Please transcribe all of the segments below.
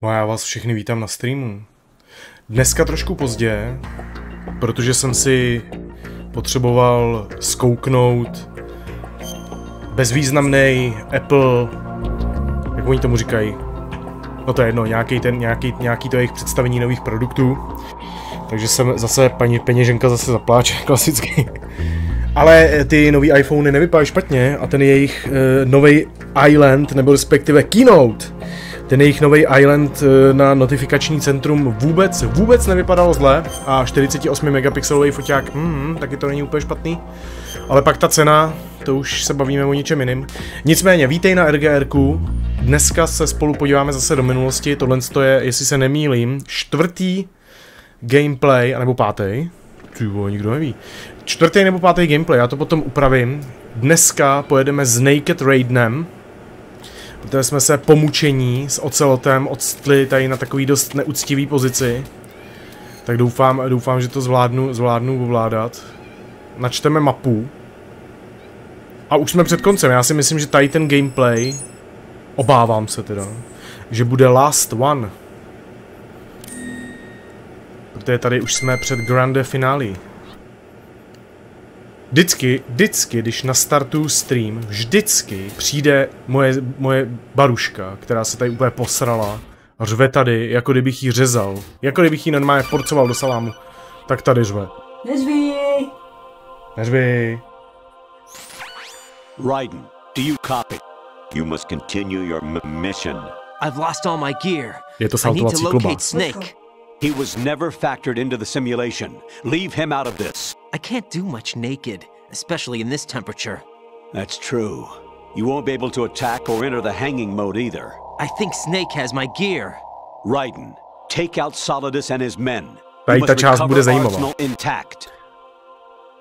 No a já vás všechny vítám na streamu. Dneska trošku pozdě, protože jsem si potřeboval zkouknout bezvýznamný Apple, jak oni tomu říkají, no to je jedno, nějaký to jejich představení nových produktů. Takže jsem zase, paní peněženka zase zapláče, klasicky. Ale ty nový iPhony nevypadají špatně a ten jejich nový Island, nebo respektive Keynote, ten jejich nový Island na notifikační centrum vůbec nevypadal zle a 48 megapixelový foťák, taky to není úplně špatný. Ale pak ta cena, to už se bavíme o něčem jiným. Nicméně, vítej na RGRku, dneska se spolu podíváme zase do minulosti, tohle je, jestli se nemýlím, čtvrtý gameplay, anebo pátý. Nikdo neví. Čtvrtý nebo pátý gameplay, já to potom upravím. Dneska pojedeme s Naked Raidenem, protože jsme se po mučení s ocelotem odstli tady na takový dost neúctivý pozici. Tak doufám, že to zvládnu ovládat. Načteme mapu. A už jsme před koncem, já si myslím, že tady ten gameplay, obávám se teda, že bude last one. Protože tady už jsme před grande finale. Vždycky, když nastartuju stream, vždycky přijde moje baruška, která se tady úplně posrala a řve tady, jako kdybych jí řezal. Jako kdybych jí normálně porcoval do salámu. Tak tady řve. Neřvi. Raiden, do you copy? You must continue your mission. I've lost all my gear. Je to I need to saltovací kluba. locate Snake. He was never factored into the simulation. Leave him out of this. I can't do much naked, especially in this temperature. That's true. You won't be able to attack or enter the hanging mode either. I think Snake has my gear. Raiden, take out Solidus and his men. Tady ta část bude zajímavá. Arsenal intact.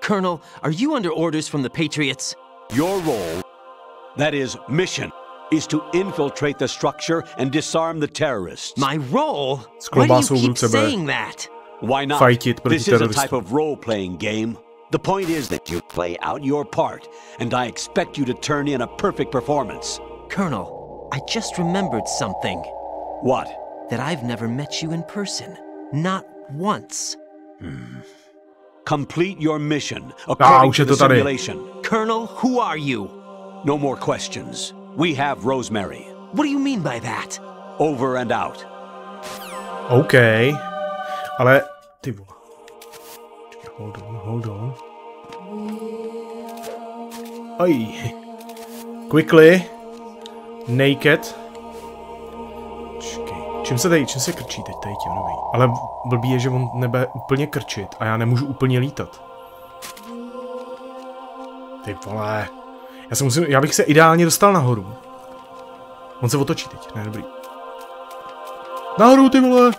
Colonel, are you under orders from the Patriots? Your role, that is mission, is to infiltrate the structure and disarm the terrorists. My role? Why do you keep saying that? Why not? This is a type of role-playing game. The point is that you play out your part, and I expect you to turn in a perfect performance. Colonel, I just remembered something. What? That I've never met you in person. Not once. Complete your mission according to the simulation. Colonel, who are you? No more questions. We have Rosemary. What do you mean by that? Over and out. OK. Ale ty vole. Hold on. Oj. Quickly. Naked. Čekej. Čím se krčí teď tady tím nový? Ale blbý je, že on nebude úplně krčit a já nemůžu úplně lítat. Ty vole. Já bych se ideálně dostal nahoru. On se otočí teď, ne, dobrý. Nahoru, ty vole!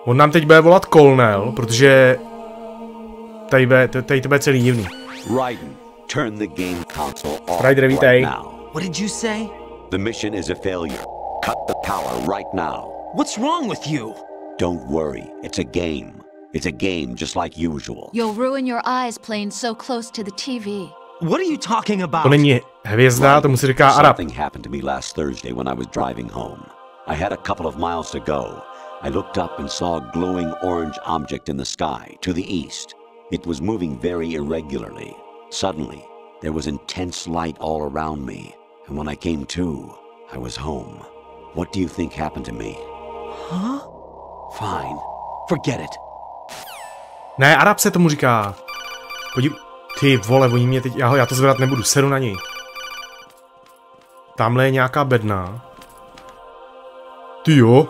On nám teď bude volat Kolonel, protože tady to bude celý divný. Raiden, turn the game console off Ryder, vítej. right now. What did you say? The mission is a failure. Cut the power right now. What's wrong with you? Don't worry, it's a game. It's a game just like usual. You'll ruin your eyes playing so close to the TV. What are you talking about? To není hvězda, tomu se říká Arab. Something happened to me last Thursday when I was driving home. I had a couple of miles to go. I looked up and saw a glowing orange object in the sky to the east. It was moving very irregularly. Suddenly, there was intense light all around me, and when I came to, I was home. What do you think happened to me? Huh? Fine. Forget it. Ne, Arab se tomu říká. Ty vole, oni mě teď... Já to zvedat nebudu, seru na něj. Tamhle je nějaká bedna. Ty jo.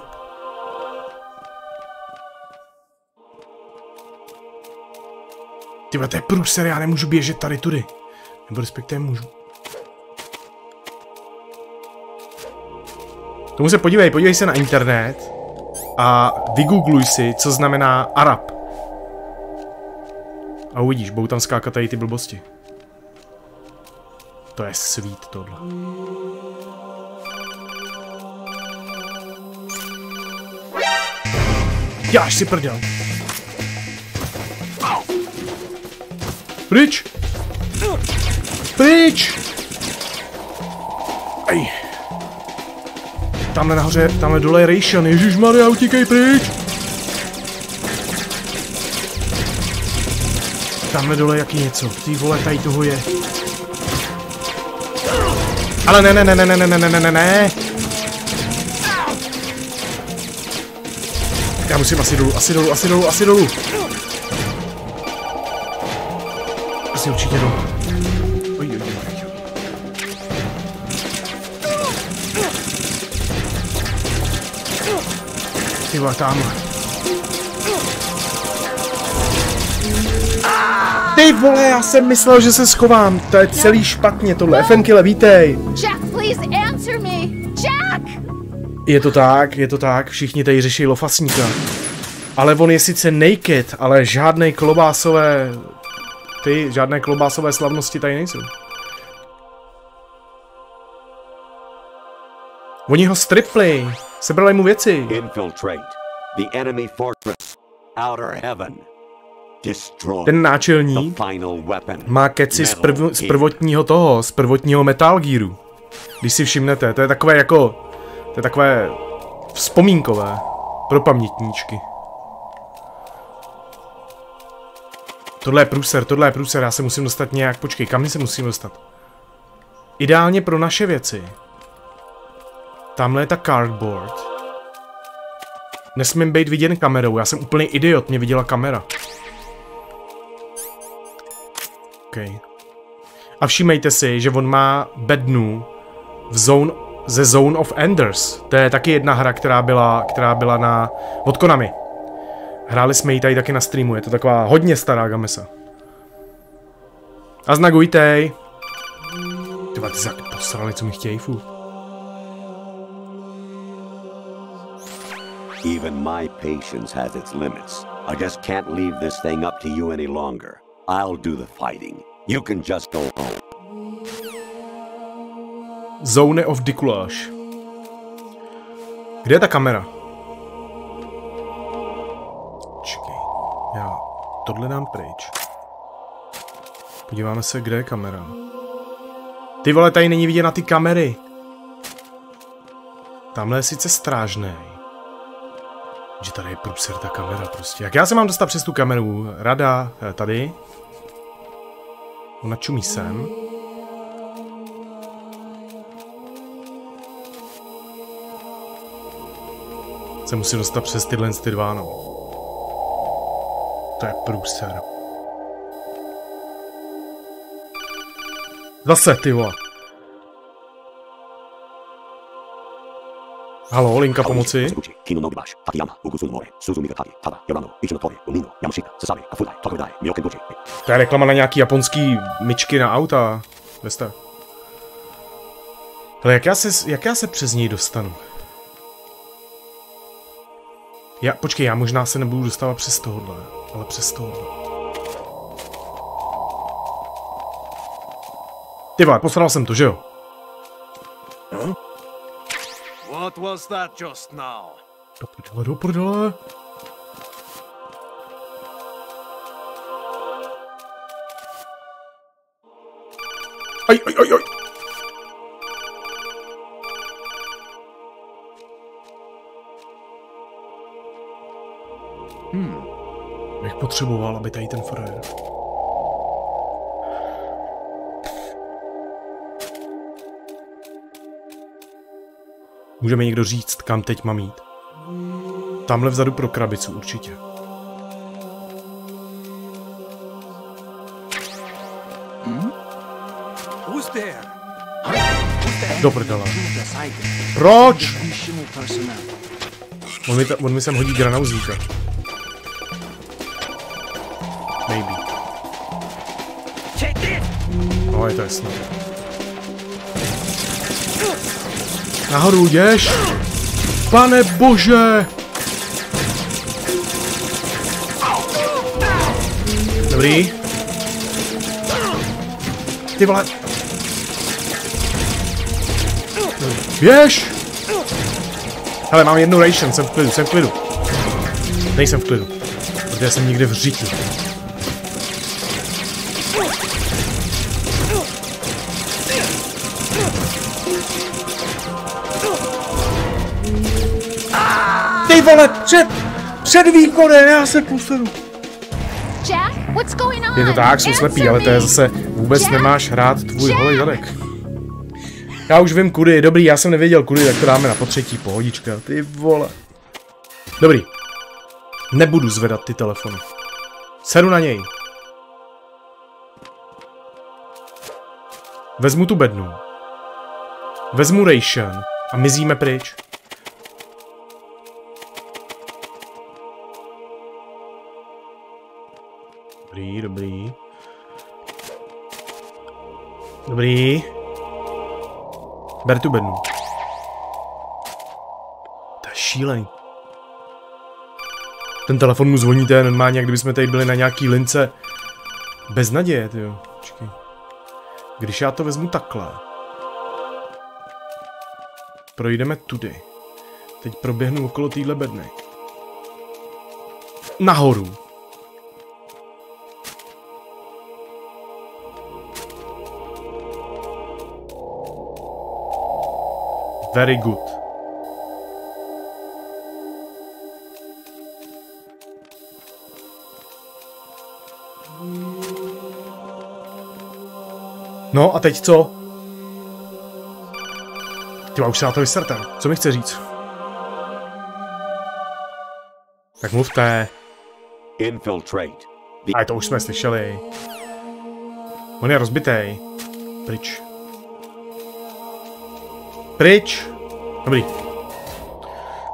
Tyhle, to je průser, já nemůžu běžet tady tudy. Nebo respektive můžu. Tomu se podívej se na internet a vygoogluj si, co znamená Arab. A uvidíš, budou tam skákat tady ty blbosti. To je sweet tohle. Jáš si prdel. Pryč! Pryč! Aj. Tamhle nahoře, tamhle dole je Ration, ježišmarja, utíkej pryč! Tamhle dole jaký něco, ty vole, tady toho je. Ale ne. Já musím asi dolů. Asi určitě dolů. Oj. Ty vole, tamhle. Ty vole, já jsem myslel, že se schovám. To je celý špatně tohle. Fenkyle, vítej. Jack, please answer me. Jack! Je to tak. Všichni tady řeší lofasníka. Ale on je sice naked, ale žádné klobásové slavnosti tady nejsou. Oni ho stripli. Sebrali mu věci. Infiltrate the enemy fortress. Outer heaven. Ten náčelník má keci z prvotního Metal Gearu. Když si všimnete, to je takové vzpomínkové pro pamětníčky. Tohle je průser, já se musím dostat nějak, počkej, kam se musím dostat? Ideálně pro naše věci. Tamhle je ta cardboard. Nesmím být viděn kamerou, já jsem úplný idiot, mě viděla kamera. Okay. A všímejte si, že on má bednu ze Zone of Enders. To je taky jedna hra, která byla od Konami. Hráli jsme ji tady taky na streamu, je to taková hodně stará gamesa. A znagujtej. Tyba, ty posrali, co mi chtějí, furt. Even my patience has its limits. I just can't leave this thing up to you any longer. I'll do the fighting. You can just go home. Zone of Dikuláš. Kde je ta kamera? Čekej. Já tohle dám pryč. Podíváme se, kde je kamera. Ty vole, tady není vidět na ty kamery. Tamhle je sice strážnej. Že tady je průser ta kamera prostě. Jak já se mám dostat přes tu kameru? Rada, tady. Ona čumí sem. Se musím dostat přes tyhle dva, no. To je průser. Zase, ty vole. Halo, linka pomoci. To je reklama na nějaký japonský myčky na auta. Veste. Hele, jak já se přes něj dostanu? Počkej, já možná se nebudu dostávat přes tohohle, ale přes tohohle. Ty vole, posral jsem to, že jo? What was that just now? Do prdele. Aj. Bych potřeboval, aby tady ten frajer. Může mi někdo říct, kam teď mám jít? Tamhle vzadu pro krabicu, určitě. Do prdele. Proč? On mi sem hodí granauzíka. Maybe. No, je to jasné. Nahoru jdeš? Pane bože! Dobrý. Ty vole. Běž! Hele, mám jednu ration, jsem v klidu. Nejsem v klidu, protože jsem někde v řiti. vole, před výkonem, já se posunu. Jack, what's going on? Je to tak, jsou slepý, ale to je zase vůbec nemáš hrát tvůj holej zadek. Já už vím kudy, dobrý, já jsem nevěděl kudy, tak to dáme na potřetí, pohodička, ty vole. Dobrý. Nebudu zvedat ty telefony. Sedu na něj. Vezmu tu bednu. Vezmu ration a mizíme pryč. Dobrý, dobrý. Dobrý. Ber tu bednu. To je šílený. Ten telefon mu zvoní, to je normálně, jak kdybychom tady byli na nějaký lince. Bez naděje, tyjo. Počkej. Když já to vezmu takhle. Projdeme tudy. Teď proběhnu okolo téhle bedny. Nahoru. Very good. No a teď co? Ty už se na to vysrtem. Co mi chce říct? Tak mluvte. Infiltrate. A to už jsme slyšeli. On je rozbitej. Pryč. Pryč. Dobrý.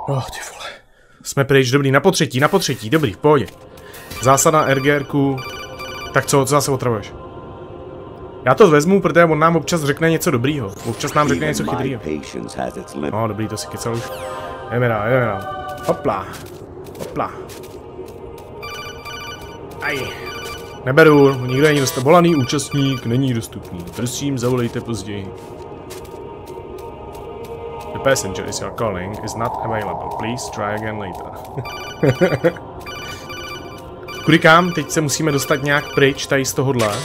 Oh, ty vole. Jsme pryč, dobrý, na potřetí, dobrý, v pohodě. Zásada RGR-ku. Tak co zase otravuješ? Já to vezmu, protože on nám občas řekne něco dobrýho. Občas nám řekne něco chytrýho. No, dobrý, to si kecal už. Jdeme dál. Hopla. Hopla. Aj. Neberu, nikdo není dostupný. Volaný účastník není dostupný. Prosím, zavolejte později. The passenger is you're calling is not available. Please try again later. Kudy kam? Teď se musíme dostat nějak pryč tady z tohohle.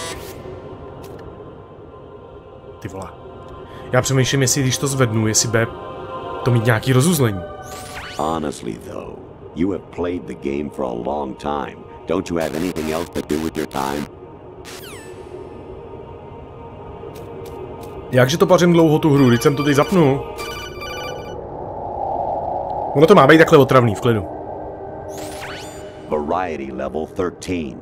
Ty vole. Já přemýšlím, jestli když to zvednu, jestli bude to mít nějaký rozuzlení. Honestly though, you have played the game for a long time. Don't you have anything else to do with your time? Jakže to pařím dlouho tu hru, když jsem to teď zapnul. Ono to má být takhle otravný, v klidu. Variety level 13.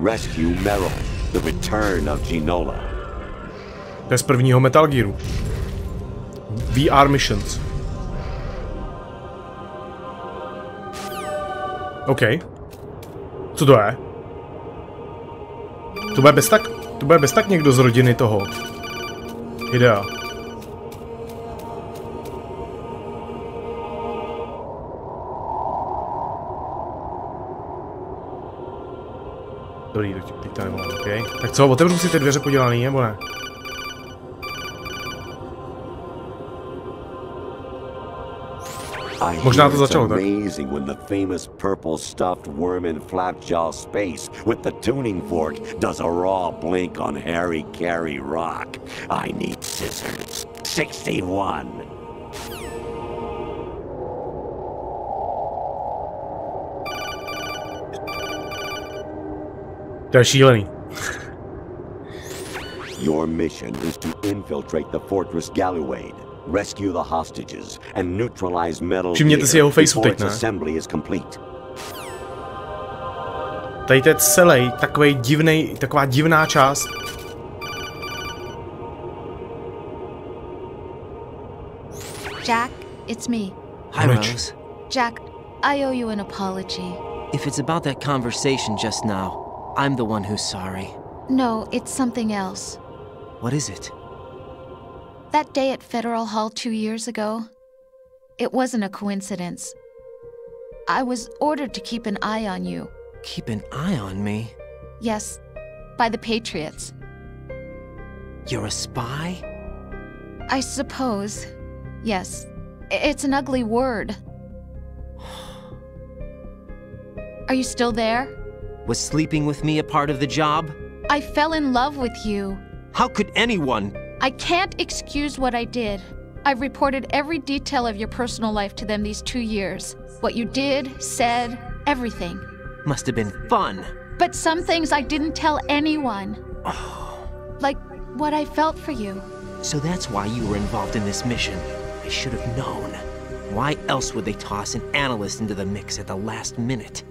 Rescue Meryl, the return of Ginola. To je z prvního Metal Gearu. VR missions. OK. Co to je? To bude bez tak někdo z rodiny toho. Idea. Dobrý, teď to nevolám, OK. Tak co, otevřu si ty dveře podělaný, nebo ne? Možná to začalo, tak? Amazing when the famous purple stuffed worm in Flapjaw space with the tuning fork does a raw blink on Harry Carey rock. I need scissors. 61. To je šílený. Your mission is to infiltrate the fortress Galluade, rescue the hostages, and neutralize Metal Gear before its assembly is complete. Tady to je celý taková divná část. Jack, it's me. Hi, Rose. Jack, I owe you an apology. If it's about that conversation just now, I'm the one who's sorry. No, it's something else. What is it? That day at Federal Hall 2 years ago, it wasn't a coincidence. I was ordered to keep an eye on you. Keep an eye on me? Yes, by the Patriots. You're a spy? I suppose. Yes. It's an ugly word. Are you still there? Was sleeping with me a part of the job? I fell in love with you. How could anyone? I can't excuse what I did. I've reported every detail of your personal life to them these 2 years. What you did, said, everything. Must have been fun. But some things I didn't tell anyone. Like what I felt for you. So that's why you were involved in this mission. I should have known. Why else would they toss an analyst into the mix at the last minute?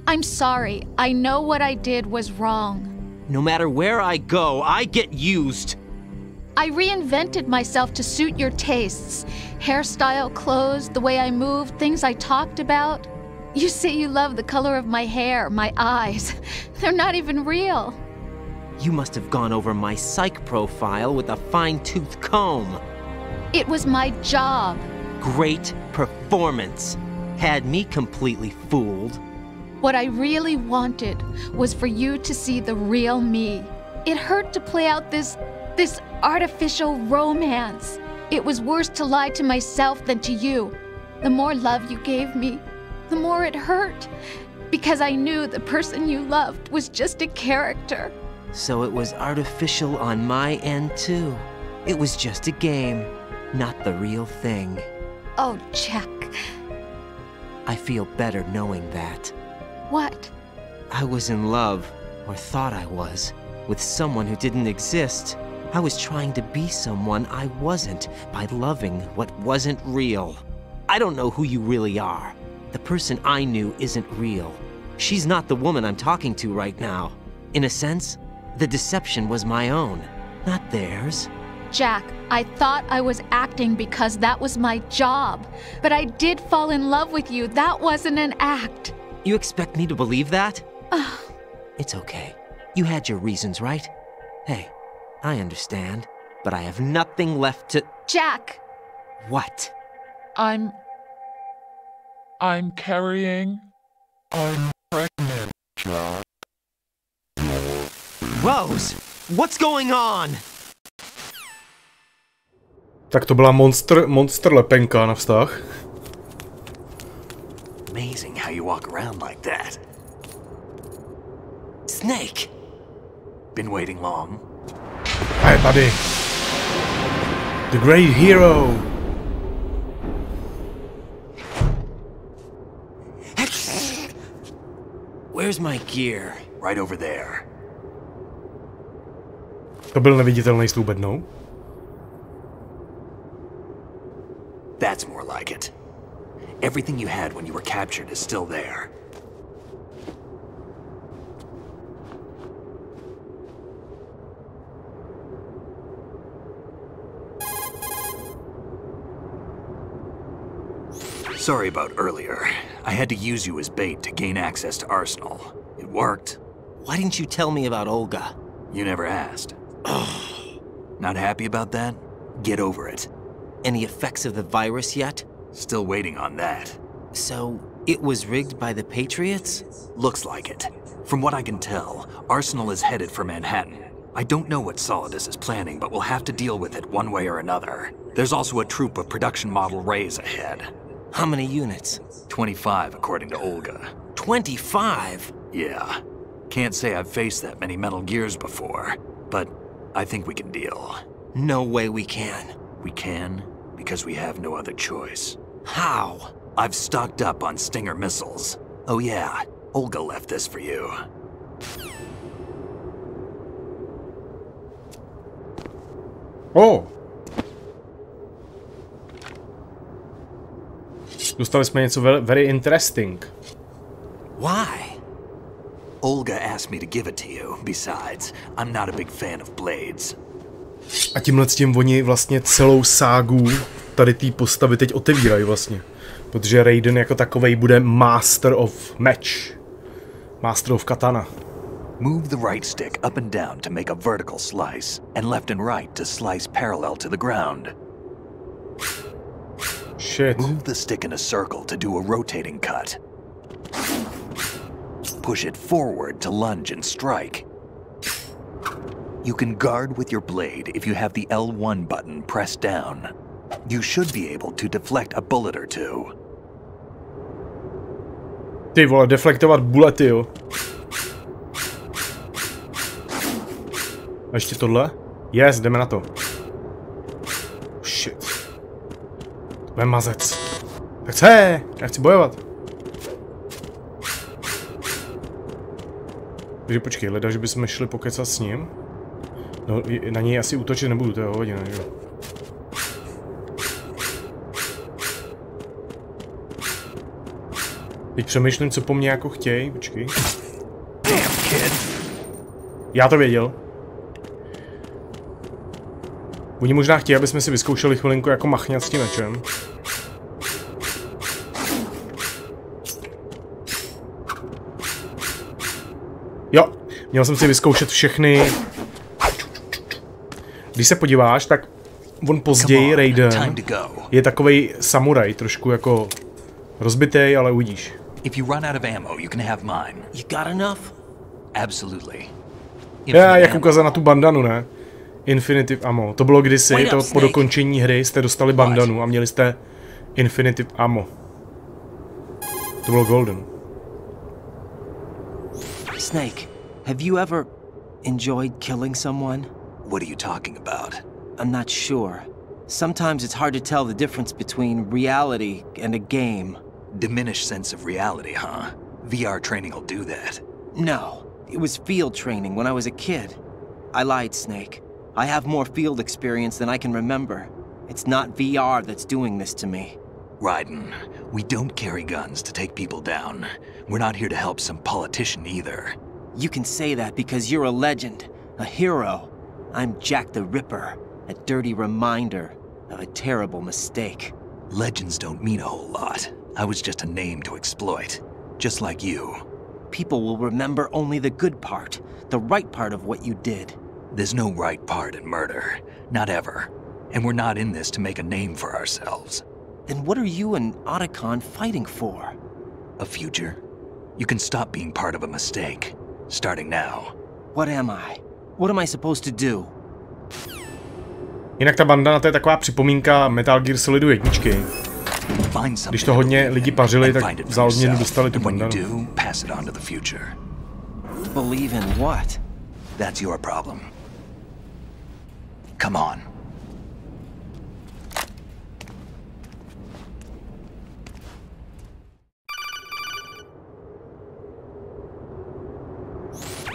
I'm sorry. I know what I did was wrong. No matter where I go, I get used. I reinvented myself to suit your tastes. Hairstyle, clothes, the way I moved, things I talked about. You say you love the color of my hair, my eyes. They're not even real. You must have gone over my psych profile with a fine-tooth comb. It was my job. Great performance. Had me completely fooled. What I really wanted was for you to see the real me. It hurt to play out this artificial romance. It was worse to lie to myself than to you. The more love you gave me, the more it hurt. Because I knew the person you loved was just a character. So it was artificial on my end too. It was just a game, not the real thing. Oh, Jack. I feel better knowing that. What? I was in love, or thought I was, with someone who didn't exist. I was trying to be someone I wasn't by loving what wasn't real. I don't know who you really are. The person I knew isn't real. She's not the woman I'm talking to right now. In a sense, the deception was my own, not theirs. Jack, I thought I was acting because that was my job. But I did fall in love with you. That wasn't an act. You expect me to believe that? It's okay. You had your reasons, right? Hey, I understand, but I have nothing left to— Jack! What? I'm carrying. I'm pregnant, Jack. Rose, what's going on? Tak to byla monster lepenka na vztah. Amazing how you walk around like that. Snake! Been waiting long? A je tady. The great hero. Where's my gear? Right over there. To byl neviditelný s tou bednou. That's more like it. Everything you had when you were captured is still there. Sorry about earlier. I had to use you as bait to gain access to Arsenal. It worked. Why didn't you tell me about Olga? You never asked. Not happy about that? Get over it. Any effects of the virus yet? Still waiting on that. So, it was rigged by the Patriots? Looks like it. From what I can tell, Arsenal is headed for Manhattan. I don't know what Solidus is planning, but we'll have to deal with it one way or another. There's also a troop of production model Rays ahead. How many units? 25, according to Olga. 25? Yeah. Can't say I've faced that many Metal Gears before, but I think we can deal. No way we can. We can, because we have no other choice. How? I've stocked up on Stinger missiles. Oh yeah, Olga left this for you. Oh. Dostali jsme něco very interesting. Why? Olga asked me to give it to you. Besides, I'm not a big fan of blades. A tímhle s tím oni vlastně celou ságu tady té postavy teď otevírají vlastně. Protože Raiden jako takovej bude Master of Match. Master of Katana. Move the right stick up and down to make a vertical slice, and left and right to slice parallel to the ground. Shit. Move the stick in a circle to do a rotating cut. Push it forward to lunge and strike. You can guard with your blade if you have the L1 button pressed down. You should be able to deflect a bullet or two. Ty vole, deflektovat bulety, jo. A ještě tohle? Yes, jdeme na to. Shit. Vem mazec. Tak chce, já chci bojovat. Takže počkej, leda, že bychom šli pokecat s ním. No, na něj asi útočit nebudu, to je hodina, že? Teď přemýšlím, co po mně jako chtějí, počkej. Já to věděl. Oni možná chtějí, aby jsme si vyzkoušeli chvilinku jako machňat s tím mečem. Jo, měl jsem si vyzkoušet všechny. Když se podíváš, tak on později, Raiden, je takovej samuraj, trošku jako rozbitej, ale uvidíš. If you run out of ammo, you can have mine. You got enough? Absolutely. Jak ukázal na tu bandanu, ne? Infinitive ammo. To bylo kdysi, to po dokončení hry jste dostali bandanu a měli jste Infinitive ammo. To bylo golden. Snake, have you ever enjoyed killing someone? What are you talking about? I'm not sure. Sometimes it's hard to tell the difference between reality and a game. Diminished sense of reality, huh? VR training will do that. No, it was field training when I was a kid. I lied, Snake. I have more field experience than I can remember. It's not VR that's doing this to me. Raiden, we don't carry guns to take people down. We're not here to help some politician either. You can say that because you're a legend, a hero. I'm Jack the Ripper, a dirty reminder of a terrible mistake. Legends don't mean a whole lot. I was just a name to exploit, just like you. People will remember only the good part, the right part of what you did. There's no right part in murder, not ever. And we're not in this to make a name for ourselves. Then what are you and Otacon fighting for? A future? You can stop being part of a mistake, starting now. What am I? What am I supposed to do? Jinak ta bandana, to je taková připomínka Metal Gear Solidu 1. Když to hodně lidi pařili, tak za odměnu dostali tu bandanu. Believe in what? That's your problem. Come on.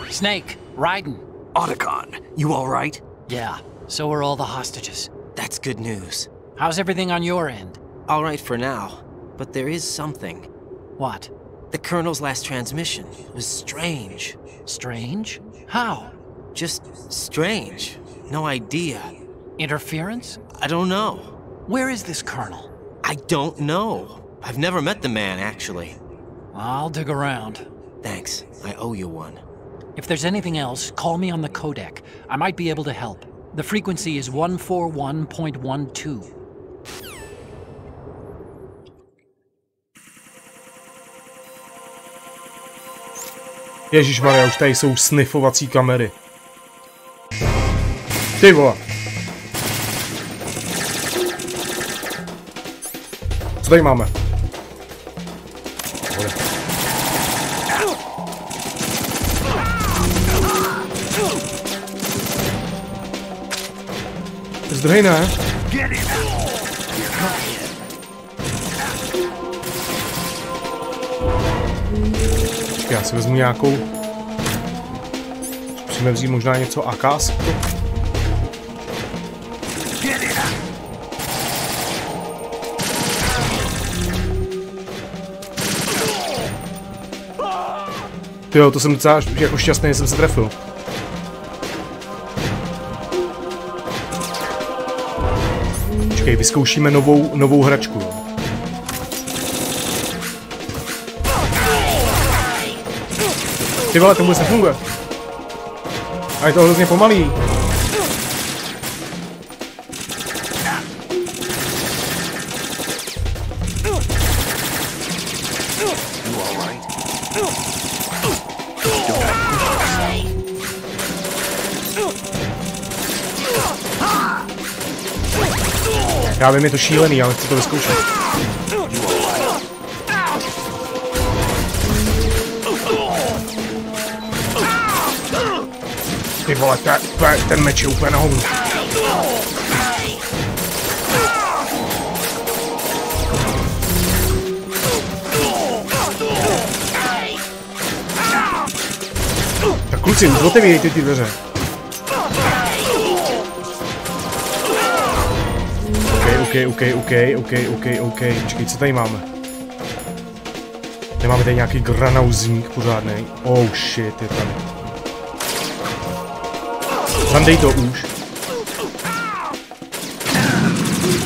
Snake, Raiden. Otacon, you all right? Yeah, so are all the hostages. That's good news. How's everything on your end? All right for now, but there is something. What? The Colonel's last transmission was strange. Strange? How? Just strange. No idea. Interference? I don't know. Where is this Colonel? I don't know. I've never met the man, actually. I'll dig around. Thanks. I owe you one. If there's anything else, call me on the codec. I might be able to help. The frequency is 141.12. Ježišmarja, už tady jsou sniffovací kamery. Ty vole. Co tady máme? Zdrhej, ne? Já si vezmu nějakou... Musíme vzít možná něco AKS. Tyjo, to jsem docela jako šťastný, že jsem se trefil. Počkej, vyzkoušíme novou hračku. Ty vole, to vůbec nefunguje. A je to hrozně pomalý. Já vím, je to šílený, ale chci to vyzkoušet. Ty vole, ten meč je úplně na hovnu. Kluci, už otevírejte ty dveře. OK. Počkej, co tady máme? Nemáme tady nějaký granauzník pořádnej. Oh shit, je tady. Zandej to už.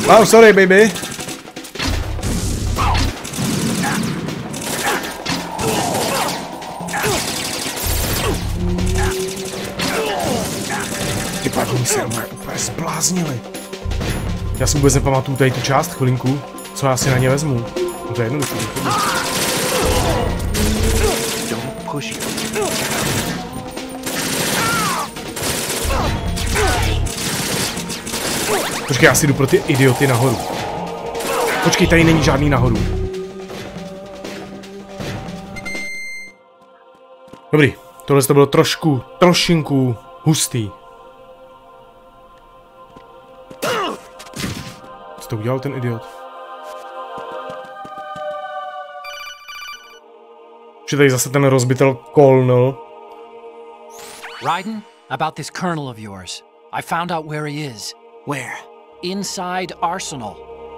Oh, sorry, baby. Ty padní se úplně zbláznili. Já si vůbec nepamatuju tady tu část chvilinku, co já si na ně vezmu. No to je jednoduché. Počkej, já si jdu pro ty idioty nahoru. Počkej, tady není žádný nahoru. Dobrý, tohle to bylo trošinku hustý. Co to udělal ten idiot? Že tady zase ten rozbitel kolnul. Raiden, about this colonel of yours. I found out where he is. Where? Inside Arsenal.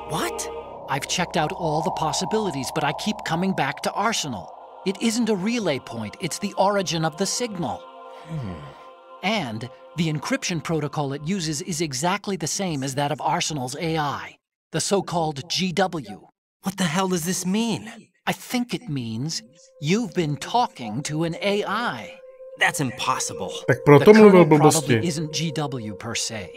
What? I've checked out all the possibilities, but I keep coming back to Arsenal. It isn't a relay point, it's the origin of the signal. And the encryption protocol it uses is exactly the same as that of Arsenal's AI, the so-called GW. What the hell does this mean? I think it means you've been talking to an AI. That's impossible. Tak proto mluvil blbosti. Probably isn't GW per se.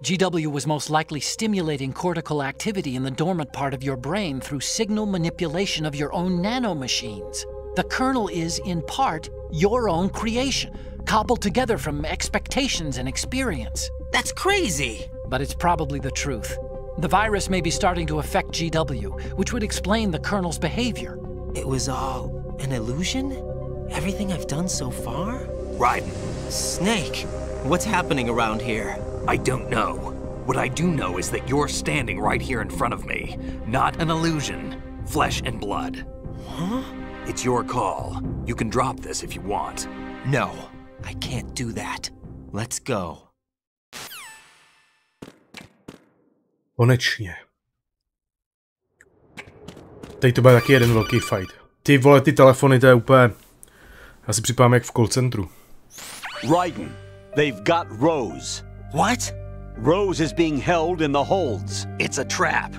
GW was most likely stimulating cortical activity in the dormant part of your brain through signal manipulation of your own nanomachines. The kernel is, in part, your own creation, cobbled together from expectations and experience. That's crazy! But it's probably the truth. The virus may be starting to affect GW, which would explain the kernel's behavior. It was all an illusion? Everything I've done so far? Raiden, Snake, what's happening around here? I don't know. What I do know is that you're standing right here in front of me. Not an illusion. Flesh and blood. Huh? It's your call. You can drop this if you want. No, I can't do that. Let's go. Konečně. Tady to bude taky jeden velký fight. Ty vole, ty telefony, to je úplně... Já si připadám jak v call centru. Raiden, they've got Rose. What? Rose is being held in the holds. It's a trap.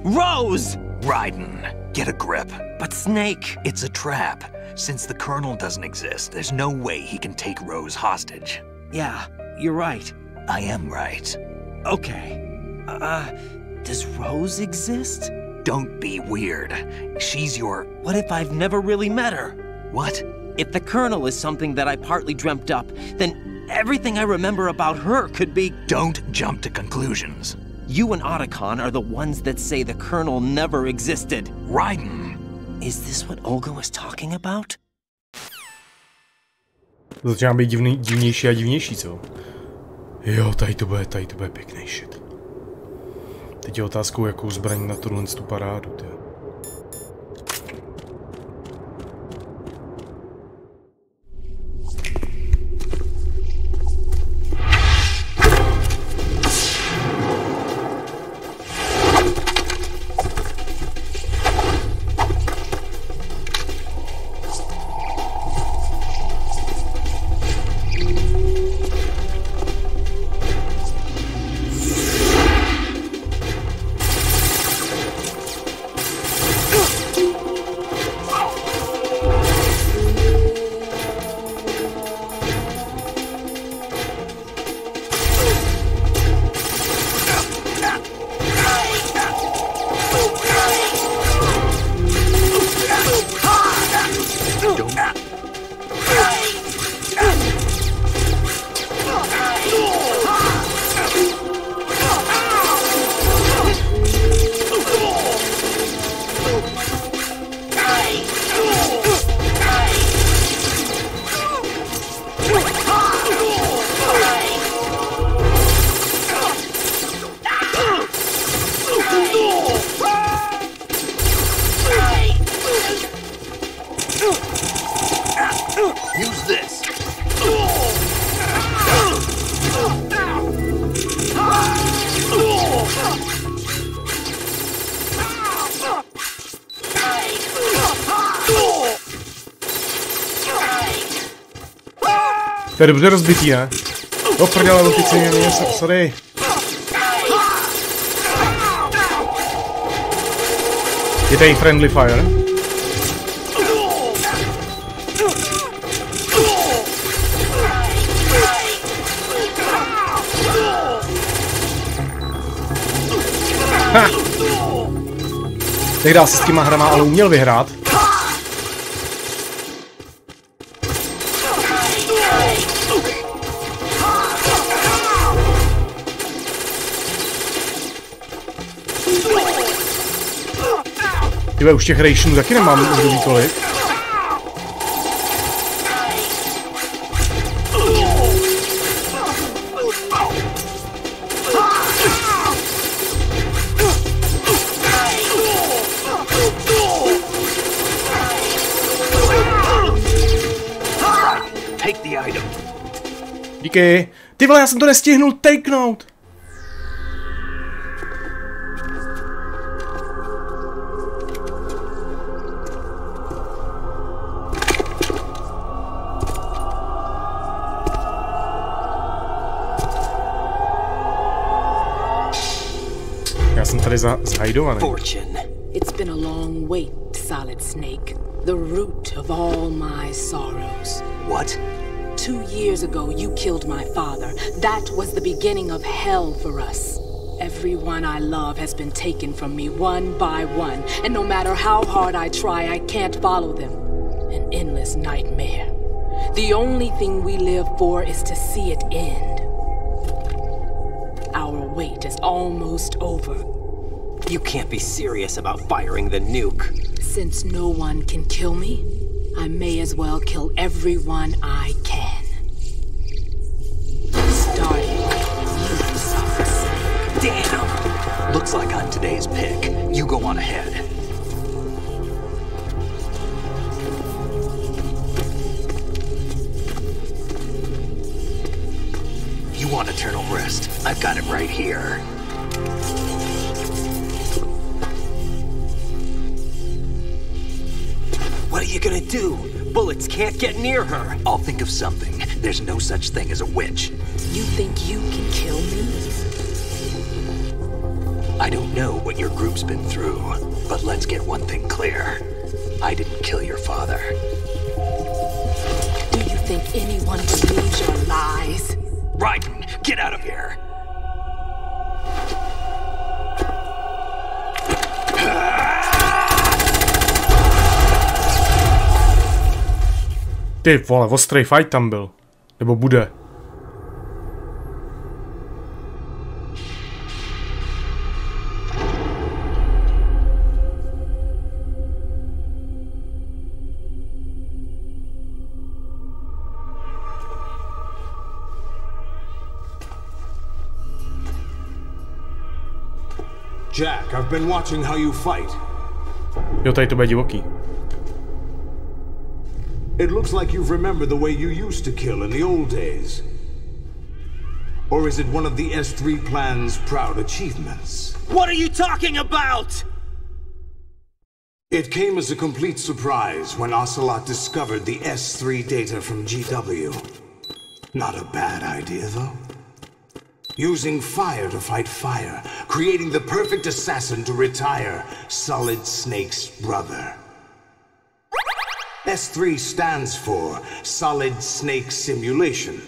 Rose! Raiden, get a grip. But Snake... It's a trap. Since the Colonel doesn't exist, there's no way he can take Rose hostage. Yeah, you're right. I am right. Okay. Does Rose exist? Don't be weird. She's your... What if I've never really met her? What? If the Colonel is something that I partly dreamt up, then everything I remember about her could be... Don't jump to conclusions. You and Otacon are the ones that say the Colonel never existed. Raiden! Is this what Olga was talking about? To začíná být divnější a divnější, co? Jo, tady to bude pěkný shit. Teď je otázkou, jakou zbraň na tuhle tu parádu, ty. Use this. To je dobře rozbitý, ne? O prdele, lupici, mě, sorry. Je tady friendly fire. Ha! Tehdy se s těma hrama ale uměl vyhrát. Tyhle už těch rejšnů taky nemám už kolik. Díky. Ty vole, já jsem to nestihnul takenout. Já jsem tady zahajdovaný. Fortune. It's been a long wait, Solid Snake. The root of all my sorrows. What? 2 years ago, you killed my father. That was the beginning of hell for us. Everyone I love has been taken from me one by one, and no matter how hard I try, I can't follow them. An endless nightmare. The only thing we live for is to see it end. Our wait is almost over. You can't be serious about firing the nuke. Since no one can kill me, I may as well kill everyone I can. Starting with you, Solid Snake. Damn! Looks like I'm today's pick. You go on ahead. You want eternal rest? I've got it right here. What are you gonna do? Bullets can't get near her. I'll think of something. There's no such thing as a witch. You think you can kill me? I don't know what your group's been through, but let's get one thing clear. I didn't kill your father. Do you think anyone believes your lies? Raiden, get out of here! Ty vole, ostrý fight tam byl. Nebo bude. Jack, I've been watching how you fight. Jo, tady to bude divoký. It looks like you've remembered the way you used to kill in the old days. Or is it one of the S3 plan's proud achievements? What are you talking about? It came as a complete surprise when Ocelot discovered the S3 data from GW. Not a bad idea, though. Using fire to fight fire, creating the perfect assassin to retire Solid Snake's brother. S3 stands for Solid Snake Simulation.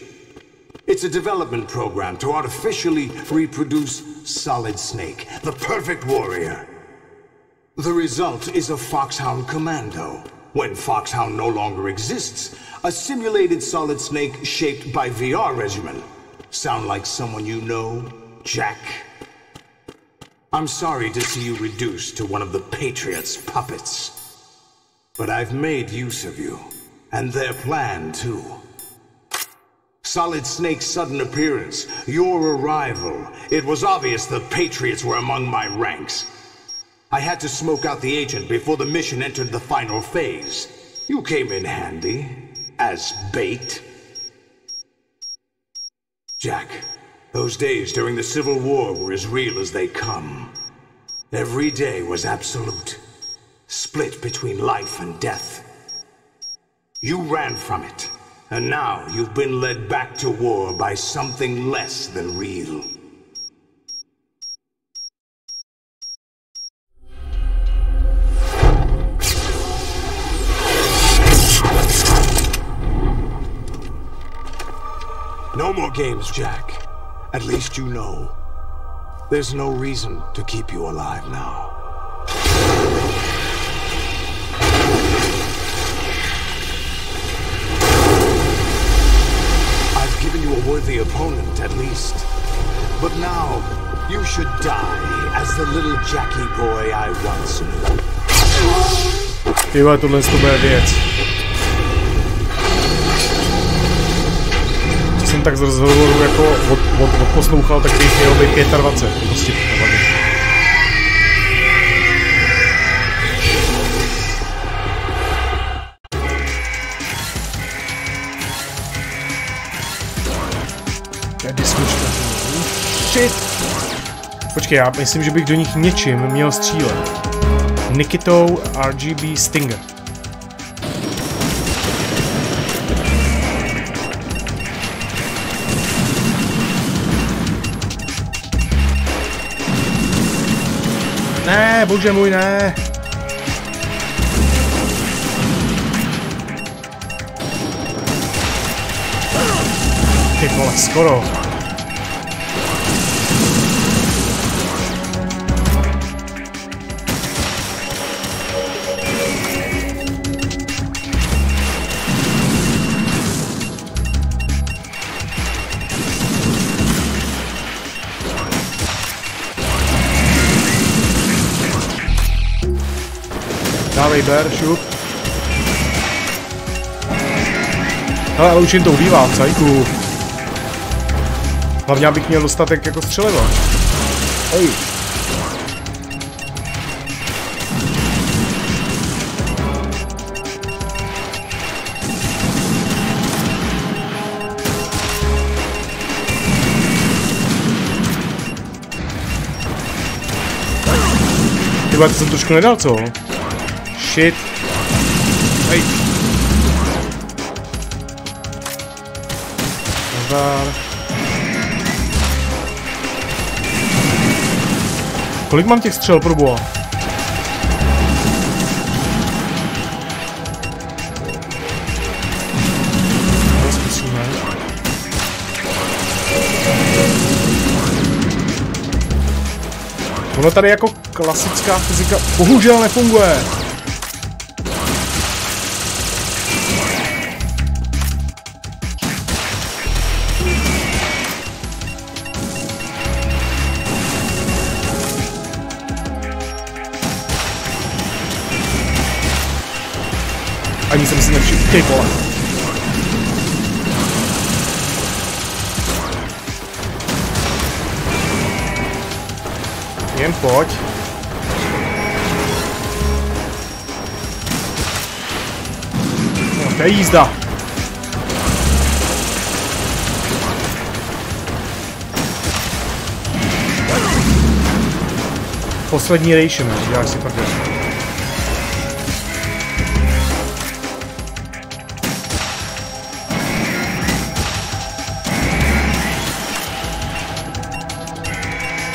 It's a development program to artificially reproduce Solid Snake, the perfect warrior. The result is a Foxhound Commando. When Foxhound no longer exists, a simulated Solid Snake shaped by VR regimen. Sound like someone you know, Jack? I'm sorry to see you reduced to one of the Patriots' puppets. But I've made use of you, and their plan too. Solid Snake's sudden appearance, your arrival, it was obvious the Patriots were among my ranks. I had to smoke out the agent before the mission entered the final phase. You came in handy, as bait. Jack, those days during the Civil War were as real as they come. Every day was absolute. Split between life and death. You ran from it, And now you've been led back to war by something less than real. No more games, Jack. At least you know. There's no reason to keep you alive now. I've given you a worthy opponent, at least. But now, you should die as the little Jackie boy I once knew. Tyhle, tohle je věc. Jsem tak z rozhovoru jako odposlouchal, tak bych měl být 25. Prostě nevadí. Shit! Počkej, já myslím, že bych do nich něčím měl střílet. Nikitou RGB Stinger. Ne, bože můj, ne. Ty vole, skoro. Dávej, ber, šup. Hele, ale už jim to ubývá, cajku. Hlavně abych měl dostatek jako střeliva. Hej. Tyba, to jsem trošku nedal, co? Shit. Hej. Nazdar. Kolik mám těch střel, pro boha? Zkusíme. Ono tady jako klasická fyzika bohužel nefunguje. Ani jsem si nevšiml, ty vole. Jen pojď. No, to je jízda. Poslední ration, děláš si prdel.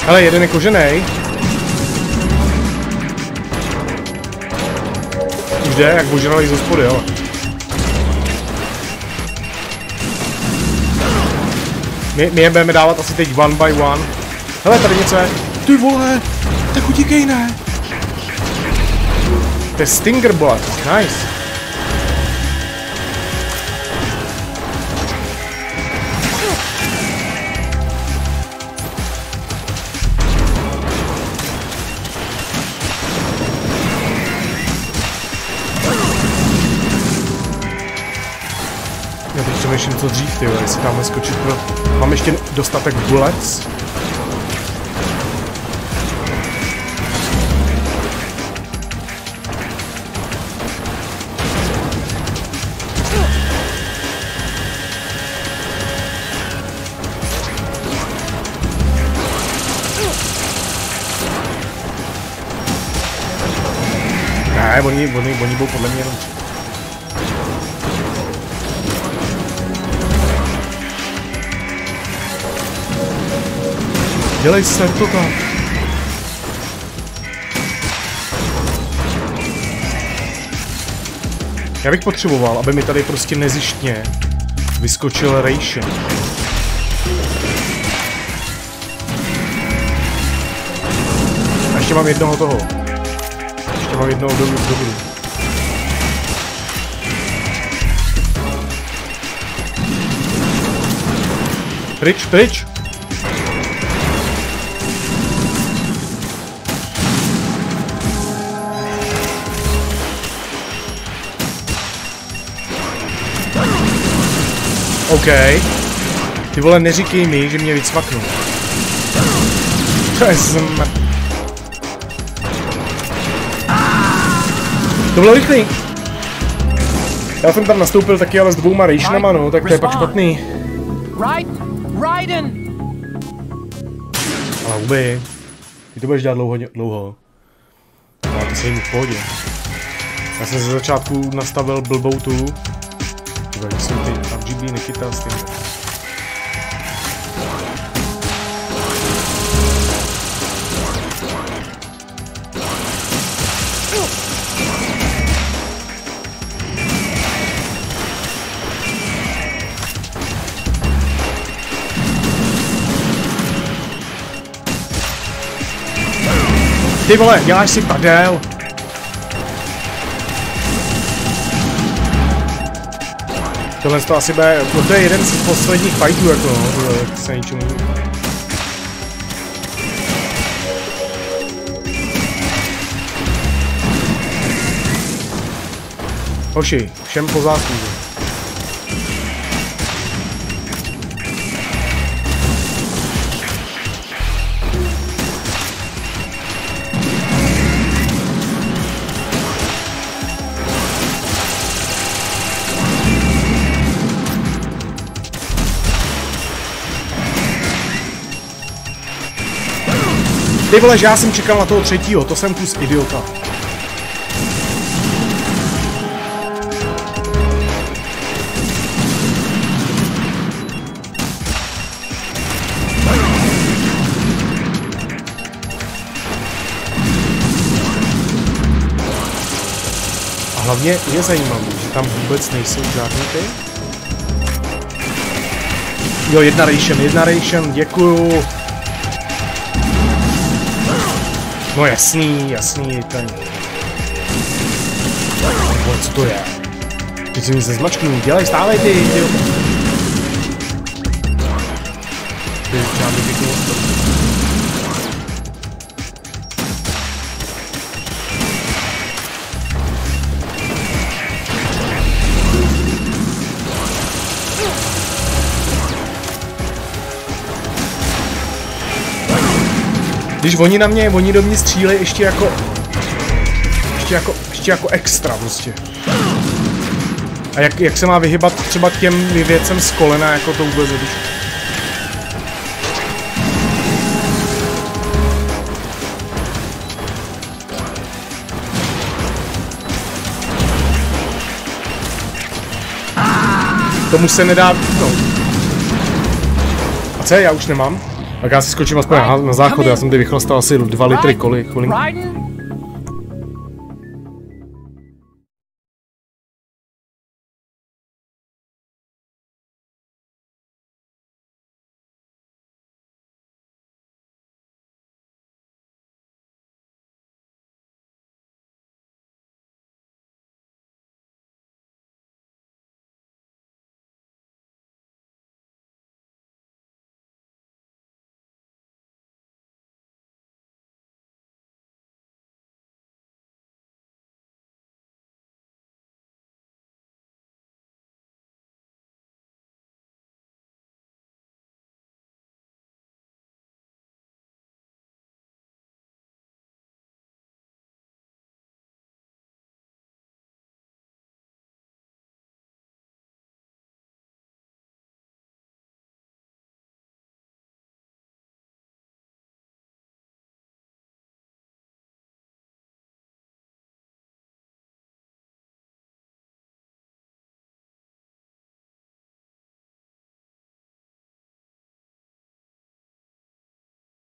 Hele, jeden je koženej. Už jde, jak ožralý z hospody, jo. My je budeme dávat asi teď one by one. Hele, tady něco je. Ty vole, tak utíkej, ne. To je Stinger Blood, nice. Já teď přemýšlím, co dřív, tyjo, jestli tam skočit pro... Mám ještě dostatek bullets. Ne, oni budou podle mě jenom... Dělej se to tak. Já bych potřeboval, aby mi tady prostě nezištně vyskočil ration. A ještě mám jednoho toho. Ještě mám jednoho dobrý. Pryč. OK. Ty vole, neříkej mi, že mě vycvaknou. To je smrt. To bylo rychlý. Já jsem tam nastoupil taky ale s 2 rationama, no, tak to je pak špatný. Ale huby. Ty to budeš dělat dlouho. Ale to se jim v pohodě. Já jsem ze začátku nastavil blbou tu. Že jsou ty RGB Nikita s tím. Ty vole, děláš si prdel. Tohle to asi bude, to je jeden z posledních fightů, jako no, jak se ničemu. Hoši, všem po zásluze. Ty vole, že já jsem čekal na toho třetího, to jsem kus idiota. A hlavně je zajímavé, že tam vůbec nejsou žádný ty. Jo, jedna ration, děkuju. No jasný, ten. Vole, co to je? Teď si mi se zmačknu, dělej, stávej ty. Ty žádný pěkný ostroh. Když oni do mě střílejí ještě jako extra prostě. A jak se má vyhybat třeba k těm věcem z kolena, jako to vůbec nevíš. Tomu se nedá, no. A co, já už nemám? Tak já si skočím aspoň na záchod, já jsem tady vychlastal asi 2 litry kolik.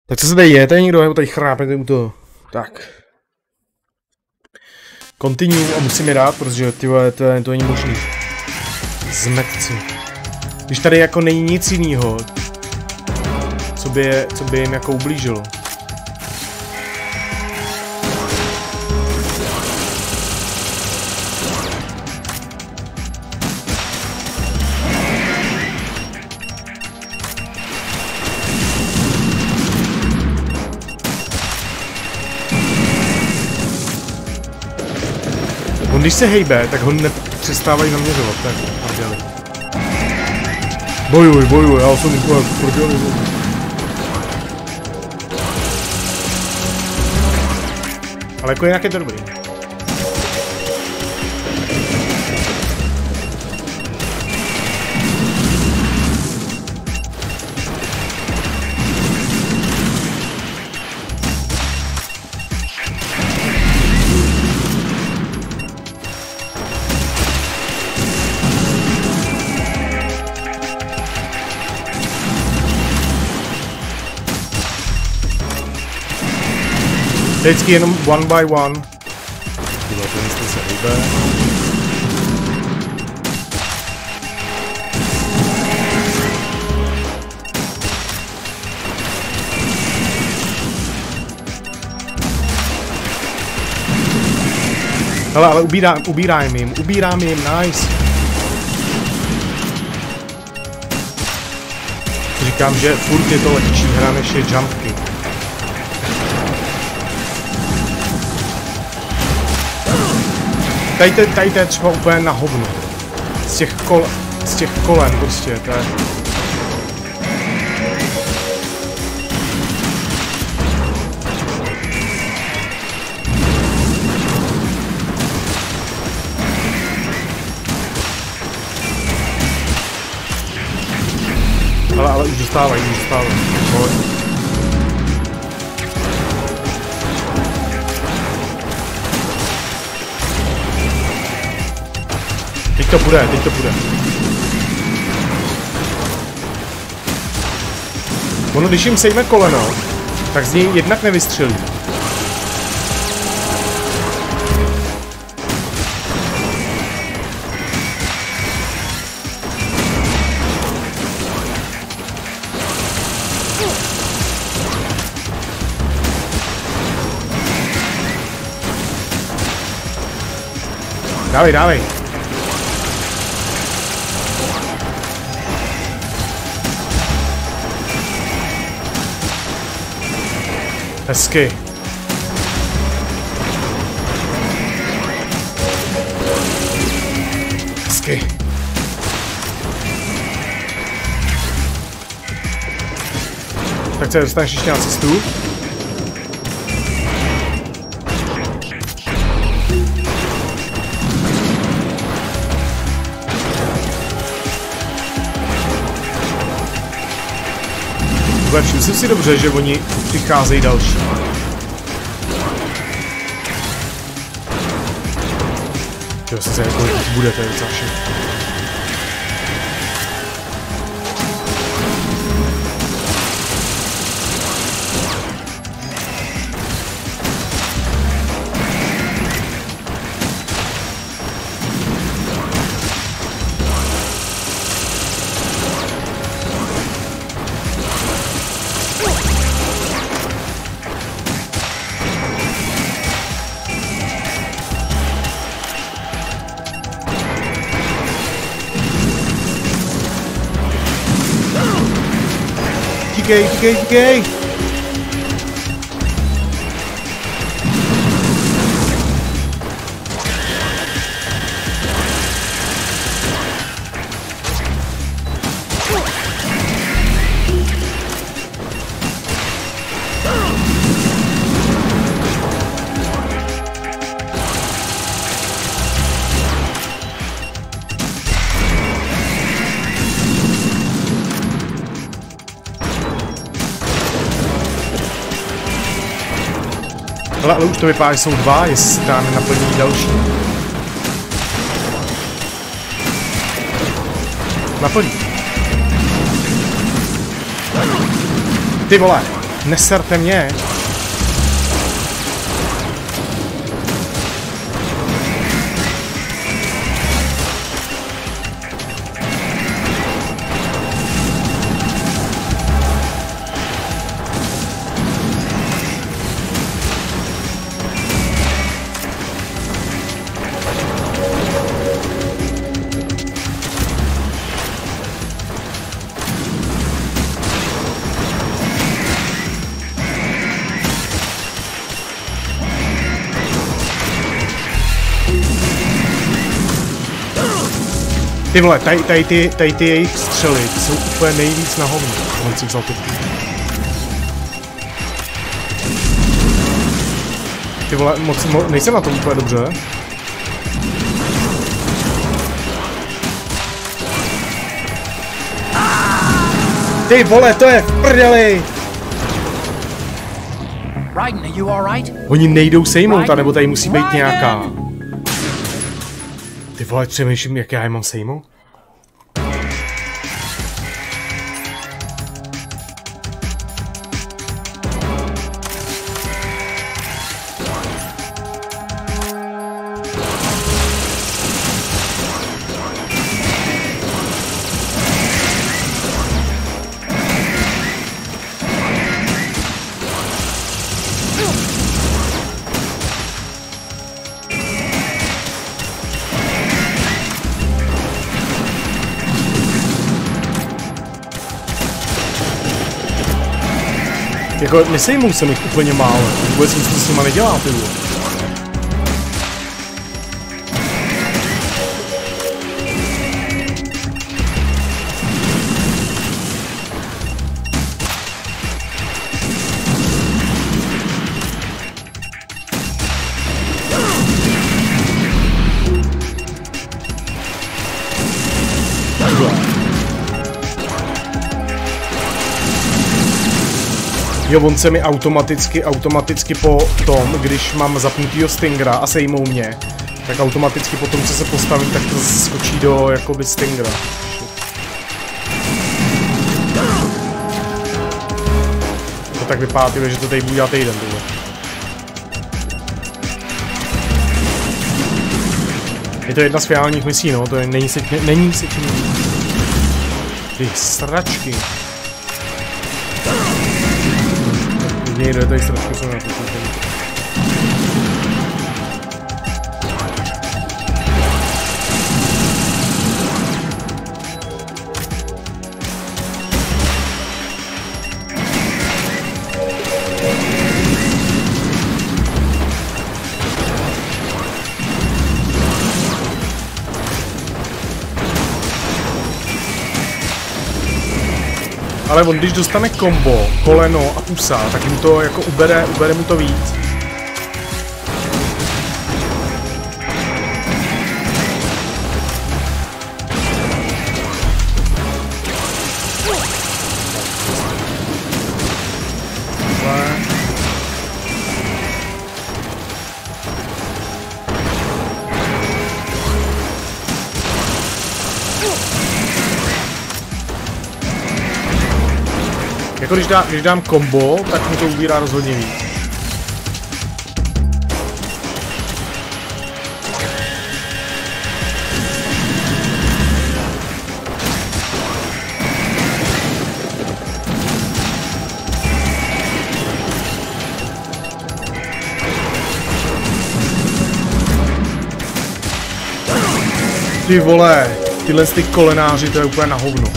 Tak co se tady je? Tady někdo nebo tady chrápete u toho? Tak. Continue a musím je dát, protože ty vole, to není možný. Zmetci. Když tady jako není nic jiného, co by jim jako ublížilo. On když se hejbe, tak ho nepřestávají zaměřovat, tak prdeli. Bojuj, já jsem úplně prdeli. Ale jako jinak je to dobrý. Vždycky jenom one by one. Tyhle to se hýbe. Hele, ale ubírám jim, nice. Říkám, že furt je to lehčí hra než je jumpky. Tady to je třeba úplně na hovno. Z těch kolen prostě, to je... Ale už dostávají. Teď to půjde. Ono, když jim sejme koleno, tak z něj jednak nevystřelí. Dávej. Hezky. Tak se dostaneš ještě na cestu. Všiml jsem si dobře, že oni přicházejí další. Jo, se jako bude, to je docela všechno. Díkej. Ale už to vypadá, že jsou dva, jestli dáme naplní další. Naplní. Ty vole. Neserte mě. Ty vole, tady ty jejich střely jsou úplně nejvíc na hovno. On si vzal ty vole, nejsem na tom úplně dobře. Ty vole, to je v prdeli! Oni nejdou sejmout, anebo tady musí být nějaká. Ty vole, přemýšlím, jak já je mám sejmout? Jako, nesejmou se mi úplně málo, vůbec nic s nima nedělá, ty vole. Jo, on se mi automaticky po tom, když mám zapnutýho stingera a sejmou mě, tak automaticky potom, co se postavím, tak to skočí do, jakoby, stingera. To tak vypadá, tyhle, že to tady budu dělat týden, tohle. Je to jedna z finálních misí, no, to je, není se čím. Ty sračky. Někde tady sračky jsou na to. Ale on, když dostane kombo, koleno a pusa, tak mu to jako ubere mu to víc. Jako když dám kombo, tak mi to ubírá rozhodně víc. Ty vole, tyhle ty kolenáři, to je úplně na hovno.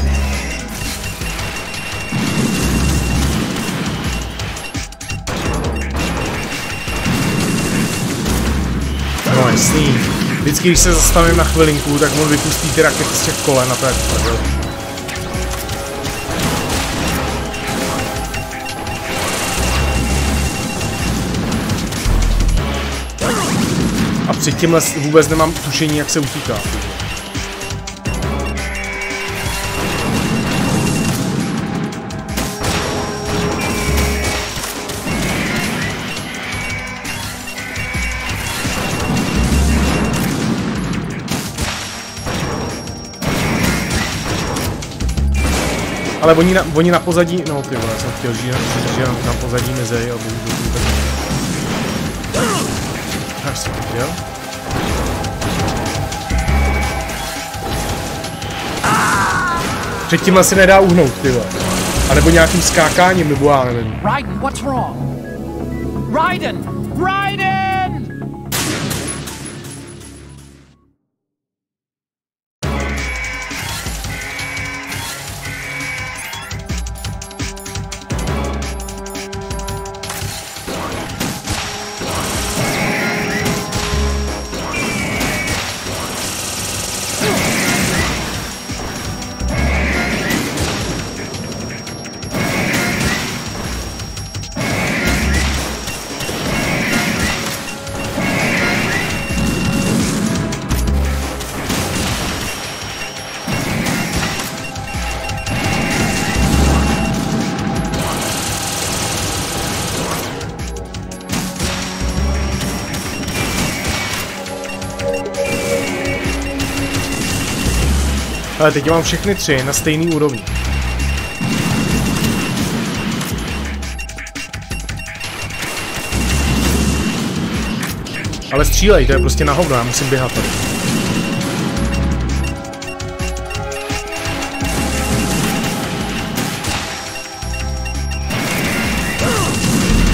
No jasný. Vždycky, když se zastavím na chvilinku, tak on vypustí ty rakety z těch kolen a to je prdel. A před tímhle vůbec nemám tušení, jak se utíká. Ale oni na pozadí, no ty vole, jsem chtěl, že na pozadí mizej, ale bohužel to tak. Až jsem to chtěl. Předtím asi nedá uhnout, ty vole. A nebo nějakým skákáním, nebo já nevím. Raiden, what's wrong? Raiden! Raiden! Ale teď mám všechny tři na stejný úrovni. Ale střílej, to je prostě na hovno, já musím běhat tady.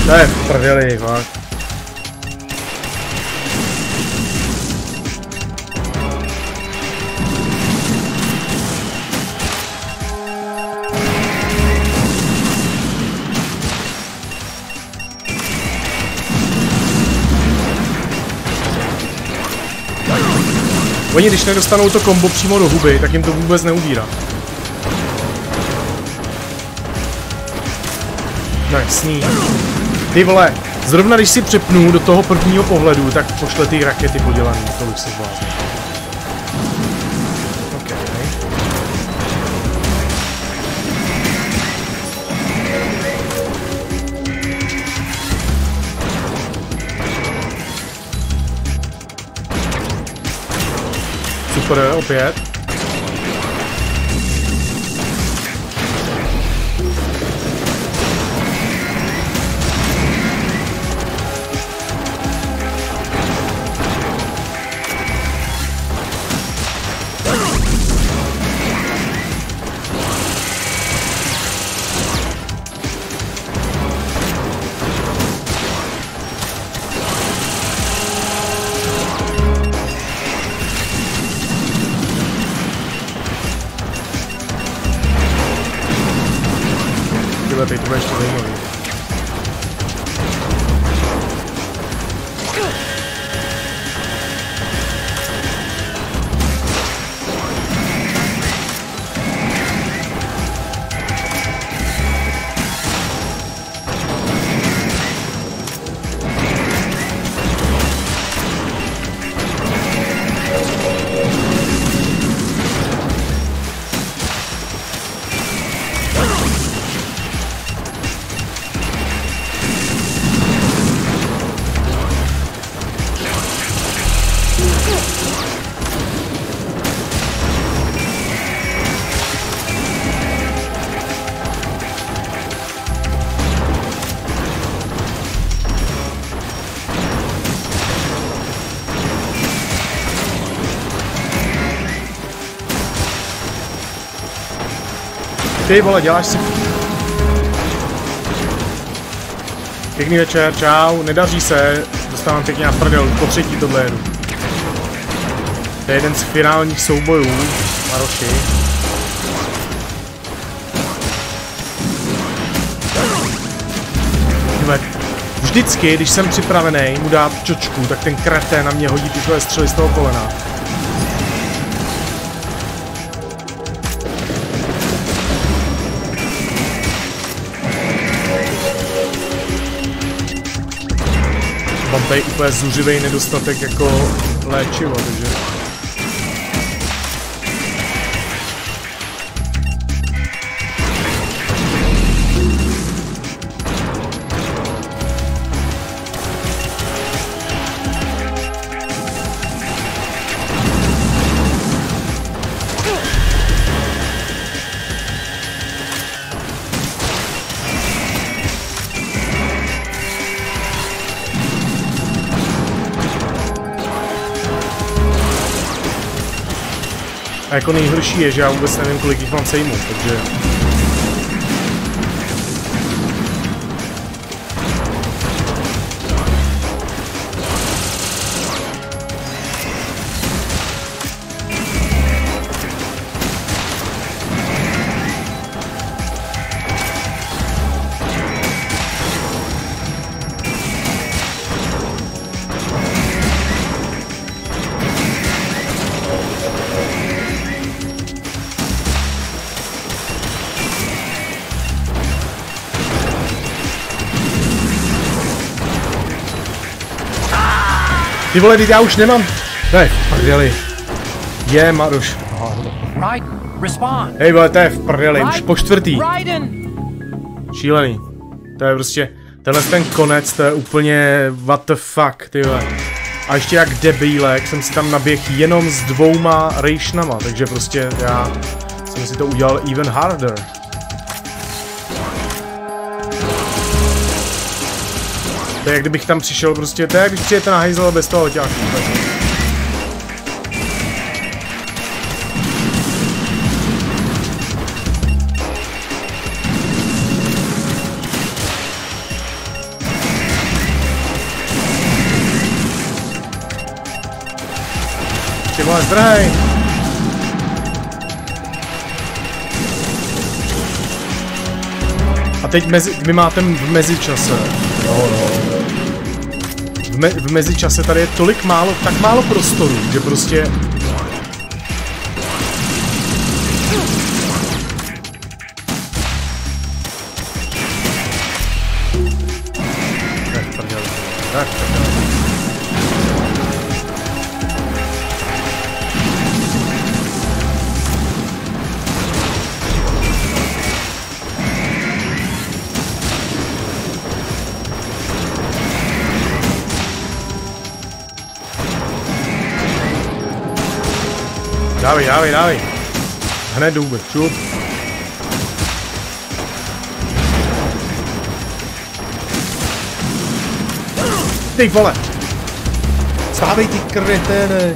To je v prdeli, fakt. Oni když nedostanou to kombo přímo do huby, tak jim to vůbec neubírá. No jasný. Ty vole, zrovna když si přepnu do toho prvního pohledu, tak pošle ty rakety podělaný, to bych se zvládl. Okay. Super, opět. Teď to bude ještě zajímavý. Ty vole, děláš si... Pěkný večer, čau, nedaří se, dostávám pěkně na prdel, po třetí tohle jedu. To je jeden z finálních soubojů, Maroši. Vždycky, když jsem připravený mu dát čočku, tak ten kretén na mě hodí tyhle střely z toho kolena. Mám tady úplně zuřivý nedostatek jako léčivo, takže... A jako nejhorší je, že já vůbec nevím, kolik jich mám sejmout, takže... Ty vole, já už nemám. Ne, prdeli. Je, Maruš. Hej, vole, to je v prdeli, už po čtvrtý. Šílený. To je prostě, tenhle ten konec, to je úplně what the fuck, ty vole. A ještě jak debílek jsem si tam naběhl jenom s 2 rejšnama, takže prostě já jsem si to udělal even harder. To je jak kdybych tam přišel prostě, to je jak když přijete na hejzel bez toho leťáku. Ty vole, zdrhej! A teď vy máte v mezičase. No. V mezičase tady je tak málo prostoru, že prostě... Tak prdele. Dávej. Hned důbe, čup. Ty vole. Stávej ty kreténe.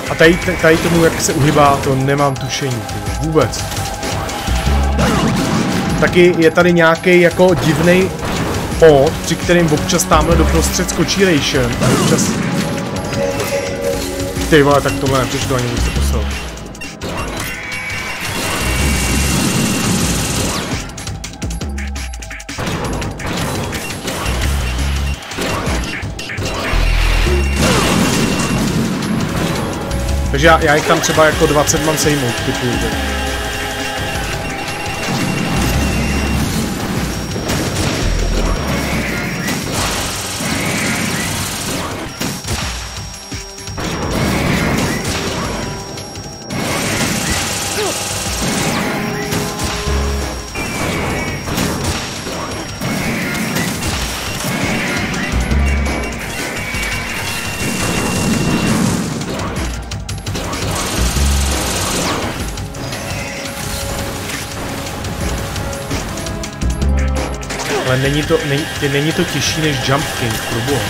A tady tomu, jak se uhybá, to nemám tušení. Vůbec. Taky je tady nějaký jako divnej pod, při kterým občas tamhle doprostřed skočí ration. Občas... Ty vole, tak tohle nepřečtu ani, bych se poslal. Takže já jich tam třeba jako 20 mám sejmout, typu. Ale není to těžší než Jump King, proboha.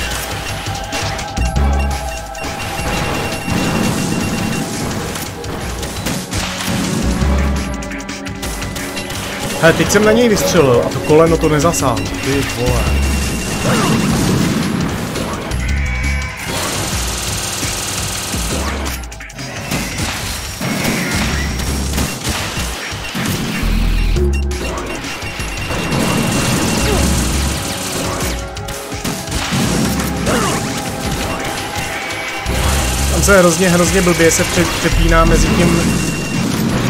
Hele, teď jsem na něj vystřelil a to koleno to nezasáhlo. Ty vole. Hrozně blbě se přepíná mezi tím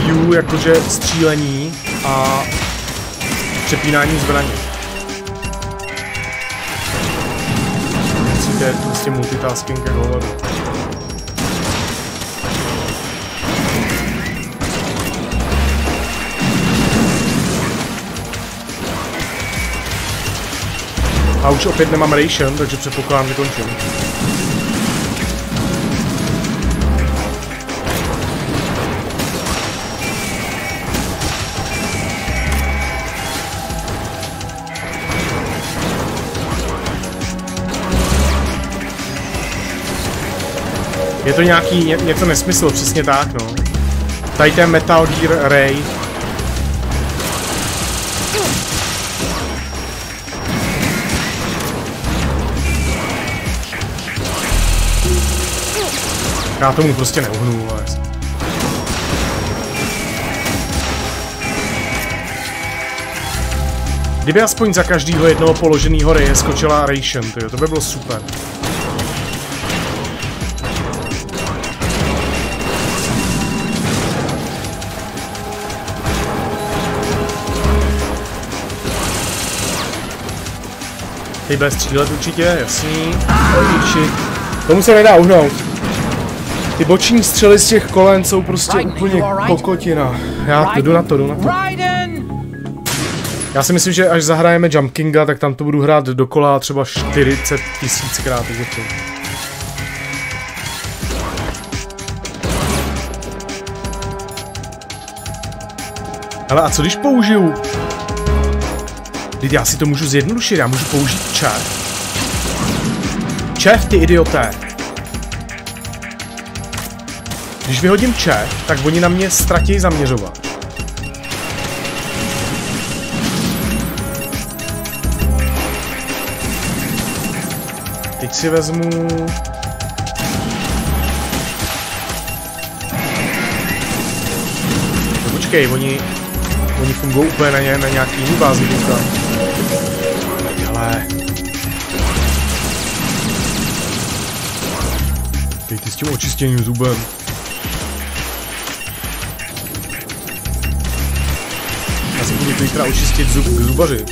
view, jakože střílení a přepínání zbraní. Musíte prostě multitasking jak hovadu. A už opět nemám ration, takže předpokládám, že končím. to nějaký, něco nesmysl, přesně tak, no. Tady ten Metal Gear Ray. Já tomu prostě neuhnu, ale... Kdyby aspoň za každého jednoho položeného reje skočila ration, tyjo, to by bylo super. Teď bude střílet určitě, jasný. Tomu se nedá uhnout. Ty boční střely z těch kolen jsou prostě úplně kokotina. Já jdu na to. Já si myslím, že až zahrajeme Jump Kinga, tak tam to budu hrát dokola třeba 40 000krát. Ale a co když použiju? Teď já si to můžu zjednodušit, já můžu použít čef. Čef, ty idioté. Když vyhodím čef, tak oni na mě ztratí zaměřovat. Teď si vezmu... No počkej, oni fungují úplně na nějaký jiný bázi. Ale... Teď ty s tím očistěním zubem. Já si budu zítra očistit zub k zubaři.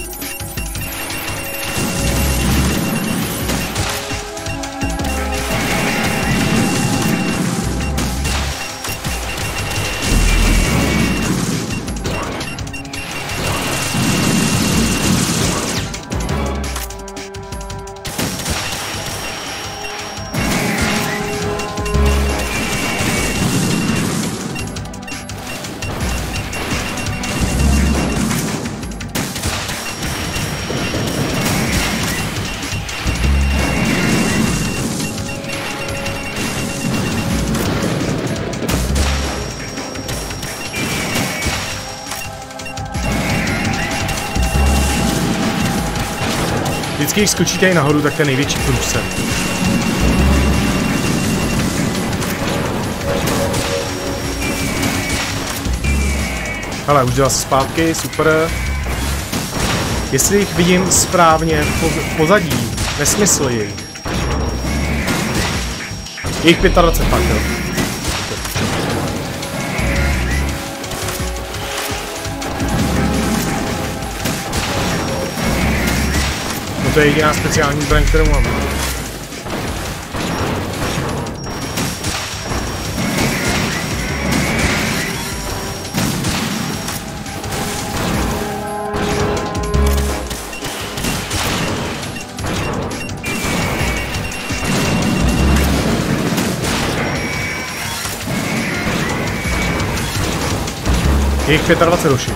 Vždycky, když skočíte i nahoru, tak to je největší průser. Hele, už dělá se zpátky, super. Jestli jich vidím správně v pozadí, nesmysl jejich. Jejich 25 pak, jo. To je jediná speciální zbraň, kterou mám. Je jich 25 roší.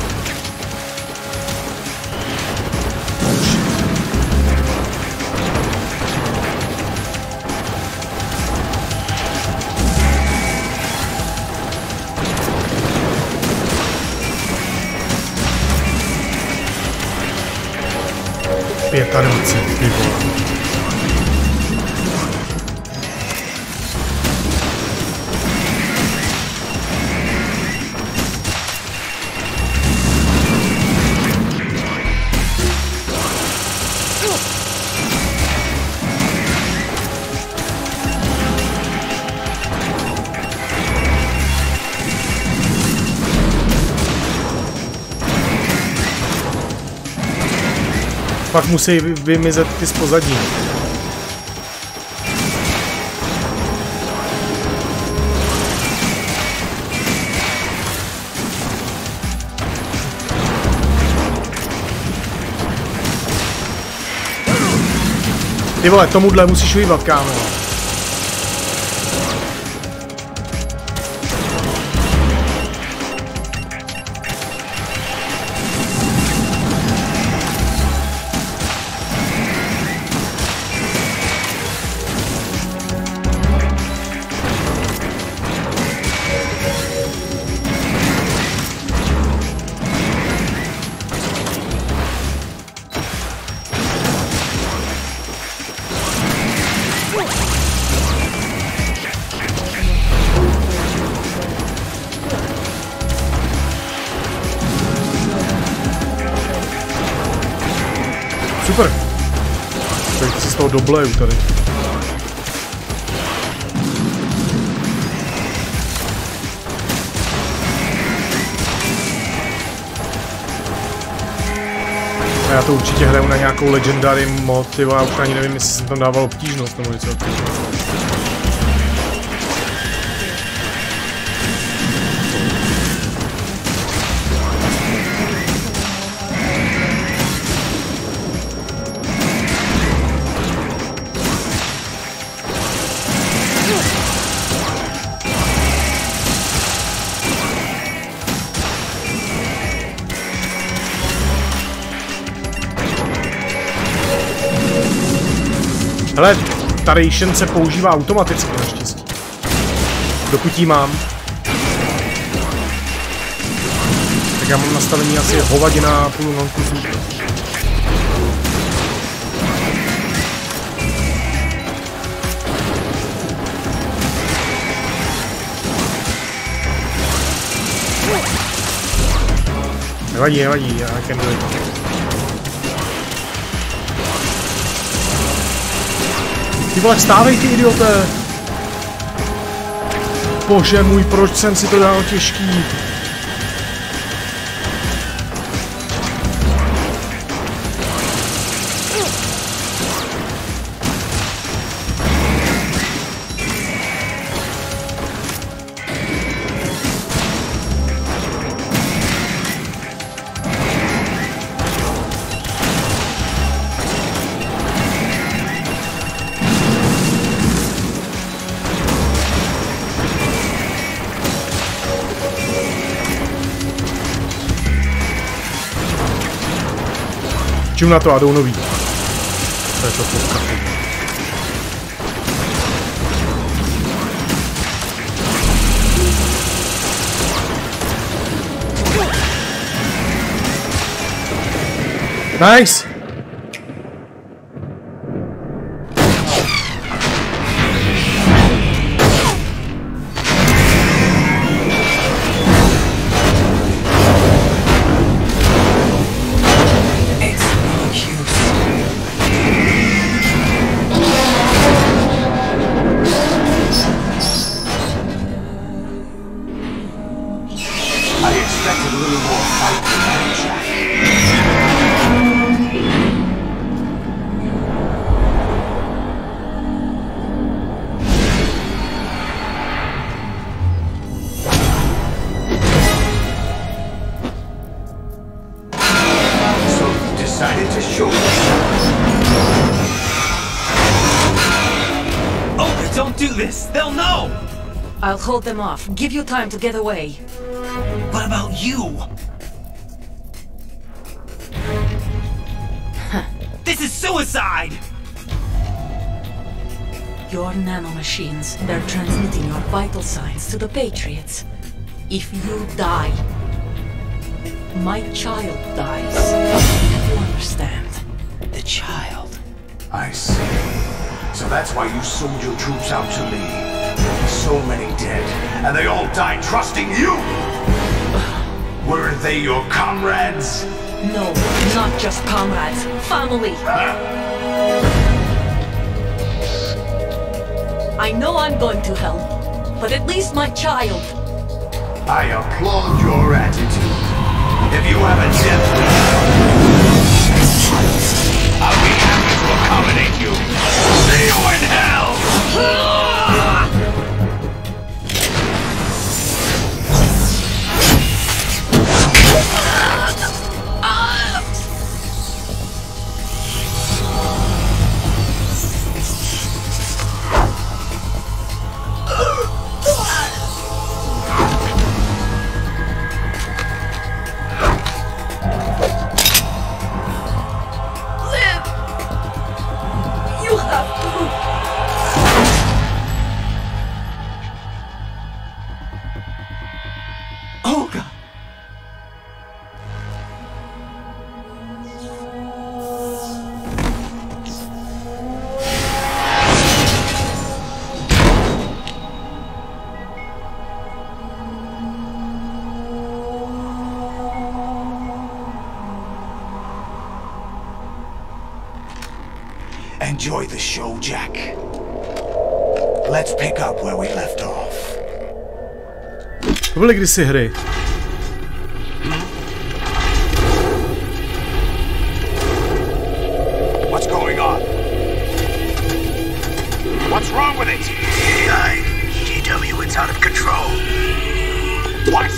Pak musí vymizet ty z pozadí. Ty vole, tomuhle musíš vyvat, kámo. super. Tak se z toho dobleju tady. A já to určitě hraju na nějakou legendary mod, já už ani nevím, jestli jsem tam dával obtížnost nebo něco takového. Hele, ta ration se používá automaticky naštěstí. Dokud ji mám. Tak já mám nastavení asi hovadina půl non-kusů. Nevadí, nevadí, já can do it. Ty vole, vstávej ty idioté! Bože můj, proč jsem si to dal těžký? Čím na to a jdou nový. To je to fotka. Nice! I'll hold them off. Give you time to get away. What about you? This is suicide! Your nanomachines, they're transmitting your vital signs to the Patriots. If you die, my child dies. You understand? The child. I see. So that's why you sold your troops out to me. So many dead, and they all died trusting you! Weren't they your comrades? No, not just comrades. Family! I know I'm going to hell, but at least my child. I applaud your attitude. If you have a death wish, I'll be happy to accommodate you. See you in hell! enjoy the show, Jack? Let's pick up where we left off. To byly kdysi hry. What's going on? What's wrong with it? AI, GW, it's out of control. What?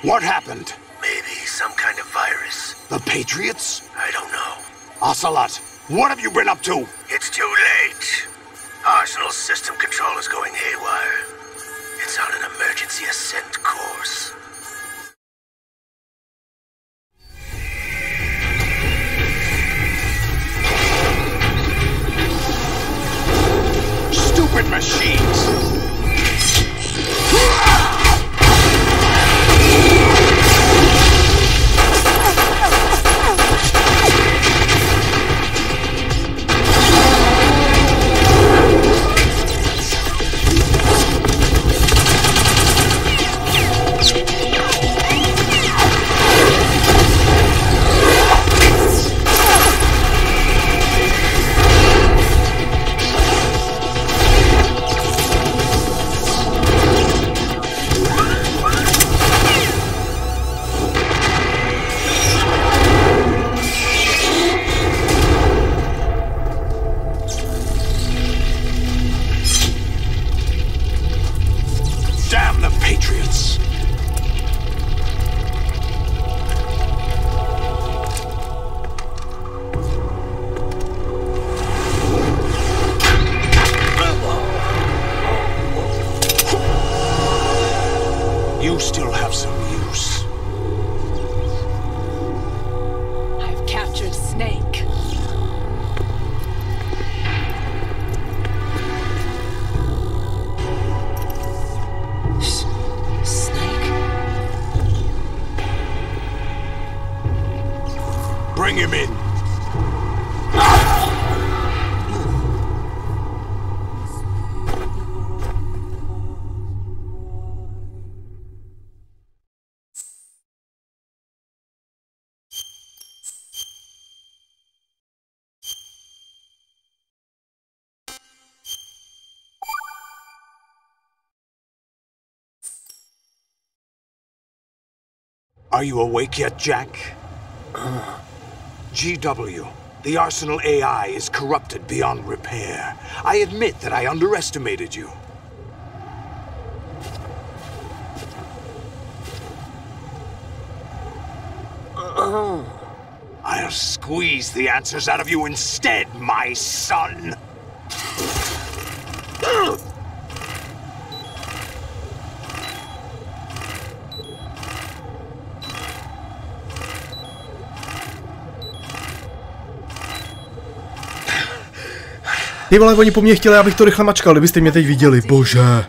What happened? Maybe some kind of virus. The Patriots? I don't know. Ocelot, what have you been up to? It's too late. Arsenal's system control is going haywire. It's on an emergency ascent course. Stupid machines! Bring him in. Are you awake yet, Jack? GW, the Arsenal AI is corrupted beyond repair. I admit that I underestimated you. I'll squeeze the answers out of you instead, my son. Ty vole, oni po mně chtěli, abych to rychle mačkal, kdybyste mě teď viděli, bože.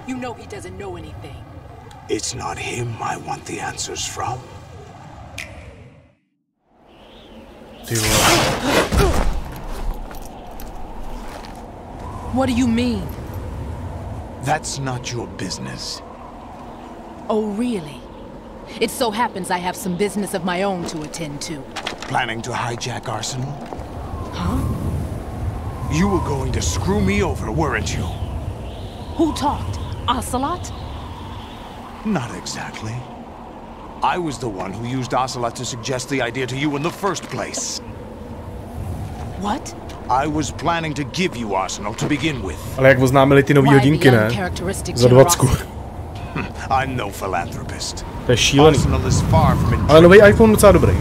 It's not him I want the answers from. Ty vole. What do you mean? That's not your business. Oh, really? It so happens I have some business of my own to attend to. Planning to hijack Arsenal? Huh? You were going to screw me over, weren't you? Who talked? Ocelot? Not exactly. I was the one who used Ocelot to suggest the idea to you in the first place. What? I was planning to give you Arsenal to begin with. Ale jak oznámili ty nový hodinky, ne? Za 20. I'm no philanthropist. To je šílený. Ale nový iPhone docela dobrý.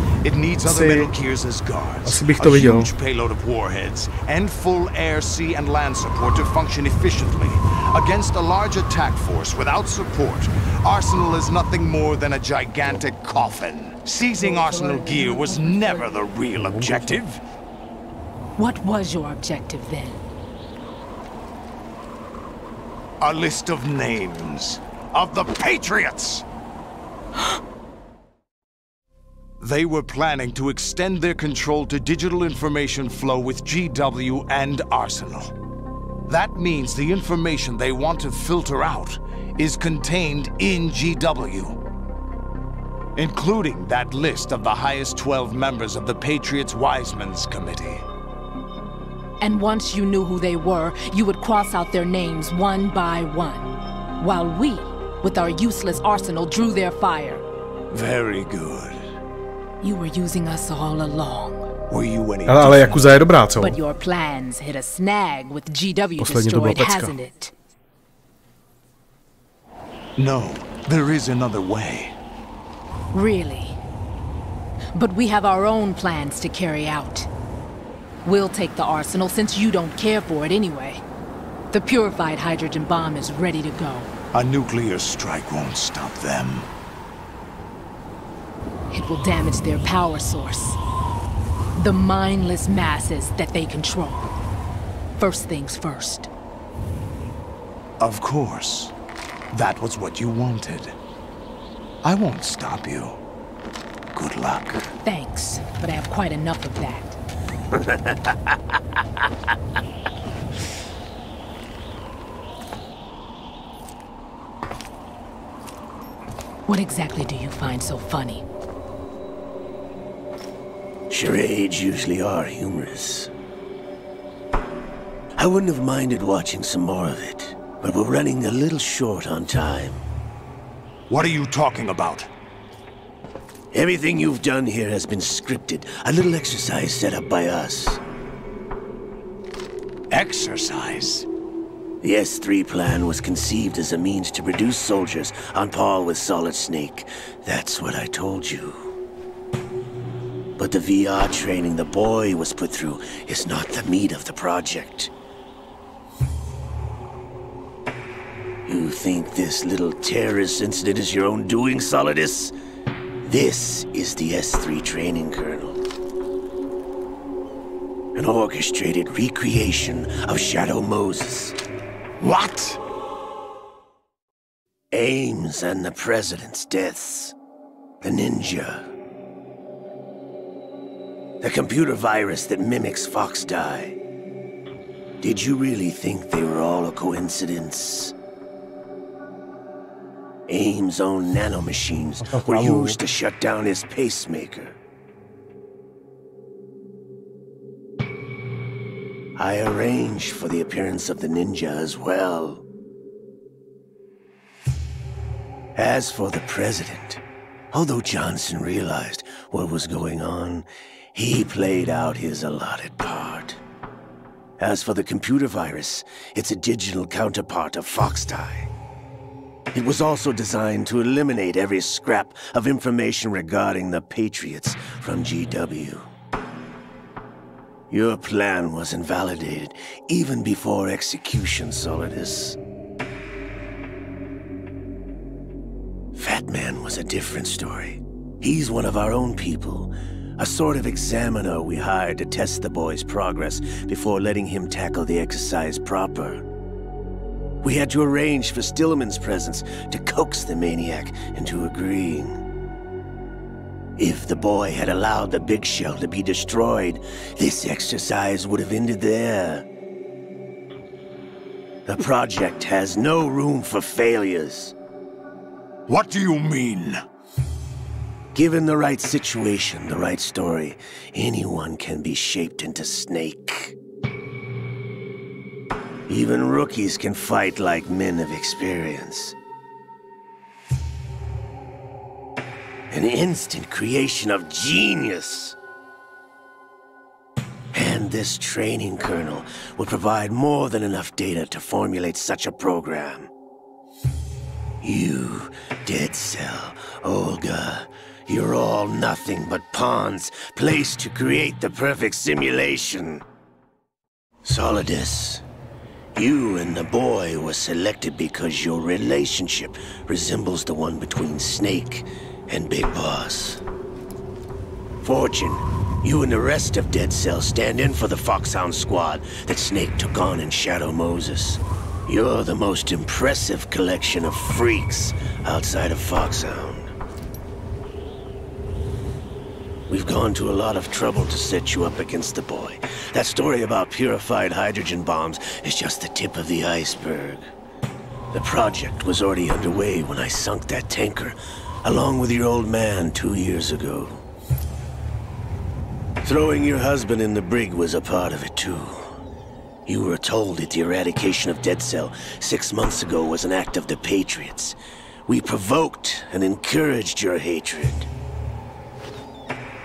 Asi bych to viděl. Payload of warheads and full air, sea and land support to function efficiently. Against a large attack force without support, Arsenal is nothing more than a gigantic coffin. Seizing Arsenal gear was never the real objective. What was your objective then? A list of names of the Patriots! They were planning to extend their control to digital information flow with GW and Arsenal. That means the information they want to filter out is contained in GW, including that list of the highest 12 members of the Patriots Wiseman's Committee. And once you knew who they were, you would cross out their names one by one, while we, with our useless arsenal, drew their fire. Very good. You were using us all along. Were you any Ale Yakuza je dobrá, co? But your plans hit a snag with GW Poslední to byla destroyed, pecka. hasn't it? No, there is another way. Really? But we have our own plans to carry out. We'll take the arsenal since you don't care for it anyway. The purified hydrogen bomb is ready to go. A nuclear strike won't stop them. It will damage their power source. The mindless masses that they control. First things first. Of course. That was what you wanted. I won't stop you. Good luck. Thanks, but I have quite enough of that. What exactly do you find so funny? Charades usually are humorous. I wouldn't have minded watching some more of it, but we're running a little short on time. What are you talking about? Everything you've done here has been scripted, a little exercise set up by us. Exercise? The S3 plan was conceived as a means to produce soldiers on par with Solid Snake. That's what I told you. But the VR training the boy was put through is not the meat of the project. You think this little terrorist incident is your own doing, Solidus? This is the S3 training kernel. An orchestrated recreation of Shadow Moses. What? Ames and the President's deaths. The ninja. The computer virus that mimics Fox Die. Did you really think they were all a coincidence? Ames' own nanomachines were used to shut down his pacemaker. I arranged for the appearance of the ninja as well. As for the President, although Johnson realized what was going on, he played out his allotted part. As for the computer virus, it's a digital counterpart of Fox Die. It was also designed to eliminate every scrap of information regarding the Patriots from GW. Your plan was invalidated even before execution, Solidus. Fat Man was a different story. He's one of our own people, a sort of examiner we hired to test the boy's progress before letting him tackle the exercise proper. We had to arrange for Stillman's presence to coax the maniac into agreeing. If the boy had allowed the big shell to be destroyed, this exercise would have ended there. The project has no room for failures. What do you mean? Given the right situation, the right story, anyone can be shaped into Snake. Even rookies can fight like men of experience. An instant creation of genius. And this training kernel will provide more than enough data to formulate such a program. You, Dead Cell, Olga, you're all nothing but pawns placed to create the perfect simulation. Solidus, you and the boy were selected because your relationship resembles the one between Snake and Big Boss. Fortune You and the rest of Dead Cell stand in for the Foxhound squad that Snake took on in Shadow Moses. You're the most impressive collection of freaks outside of Foxhound. We've gone to a lot of trouble to set you up against the boy. That story about purified hydrogen bombs is just the tip of the iceberg. The project was already underway when I sunk that tanker, along with your old man 2 years ago. Throwing your husband in the brig was a part of it too. You were told that the eradication of Dead Cell 6 months ago was an act of the Patriots. We provoked and encouraged your hatred.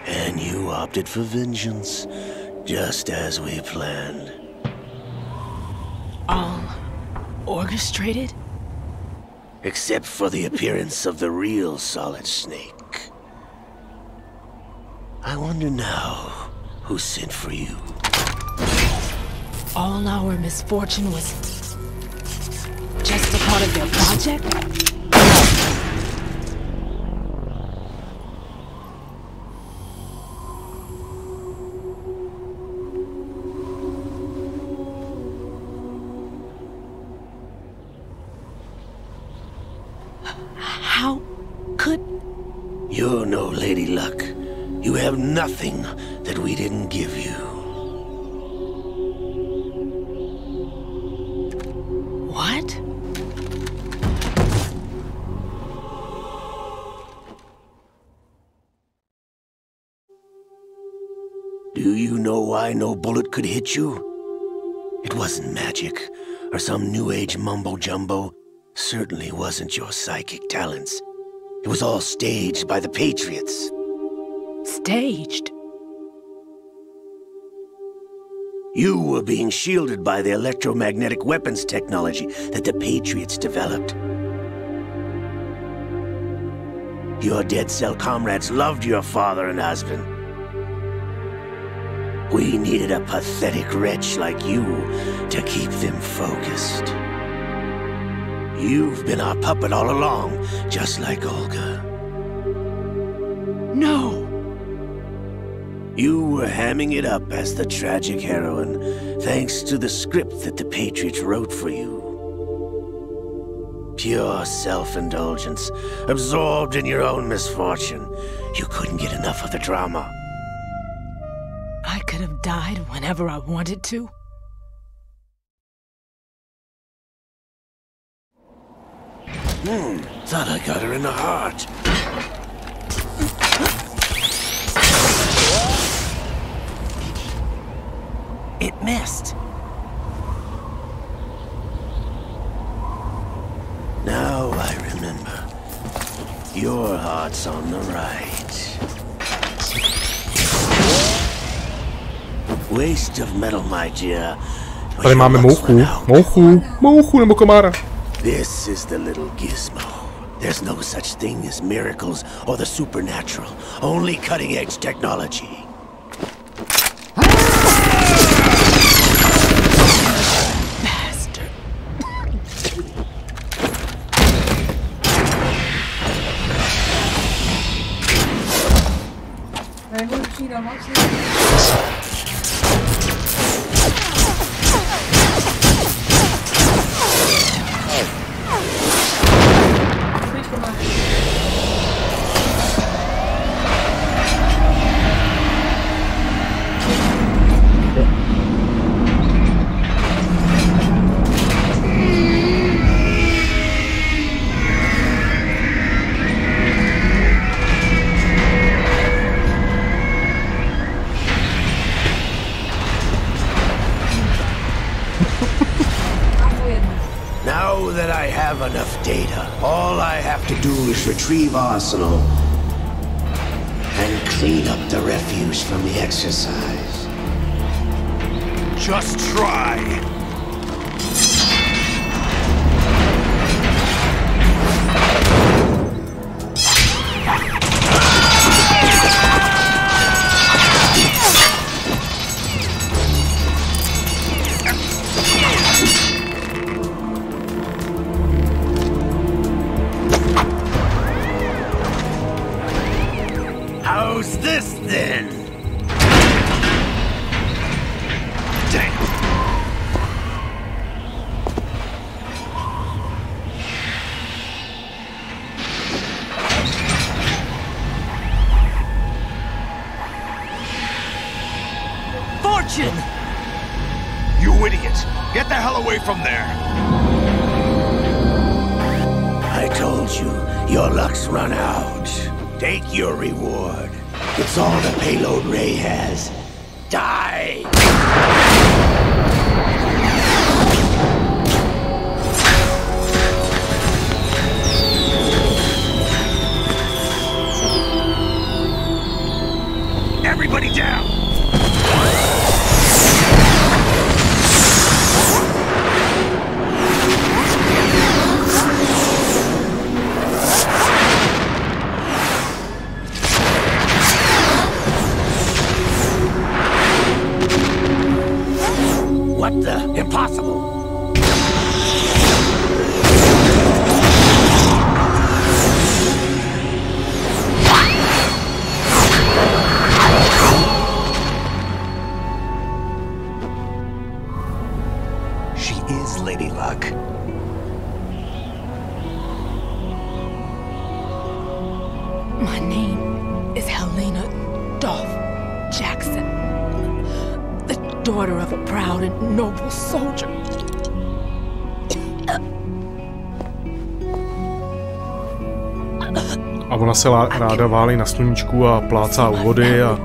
And you opted for vengeance, just as we planned. All orchestrated? Except for the appearance of the real Solid Snake. I wonder now who sent for you. All our misfortune was just a part of their project? How could... You're no Lady Luck. You have nothing that we didn't give you. What? Do you know why no bullet could hit you? It wasn't magic, or some new age mumbo-jumbo. Certainly wasn't your psychic talents. It was all staged by the Patriots. Staged? You were being shielded by the electromagnetic weapons technology that the Patriots developed. Your Dead Cell comrades loved your father and husband. We needed a pathetic wretch like you to keep them focused. You've been our puppet all along, just like Olga. No! You were hamming it up as the tragic heroine, thanks to the script that the Patriots wrote for you. Pure self-indulgence, absorbed in your own misfortune. You couldn't get enough of the drama. I could have died whenever I wanted to. Thought I got her in the heart. It missed. Now I remember. Your heart's on the right. Waste of metal, my dear. Tady máme mouchu nebo komára. This is the little gizmo. There's no such thing as miracles or the supernatural. Only cutting-edge technology. Bastard. Now that I have enough data, all I have to do is retrieve Arsenal and clean up the refuse from the exercise. Just try. How's this then? attention! You idiot! Get the hell away from there! I told you, your luck's run out. Take your reward. It's all the payload Ray has. Die! Everybody down! What the? Impossible! She is Lady Luck. My name is Helena Dolph Jackson, the daughter of a proud and noble soldier. A ona se ráda válí na sluníčku a plácá u vody a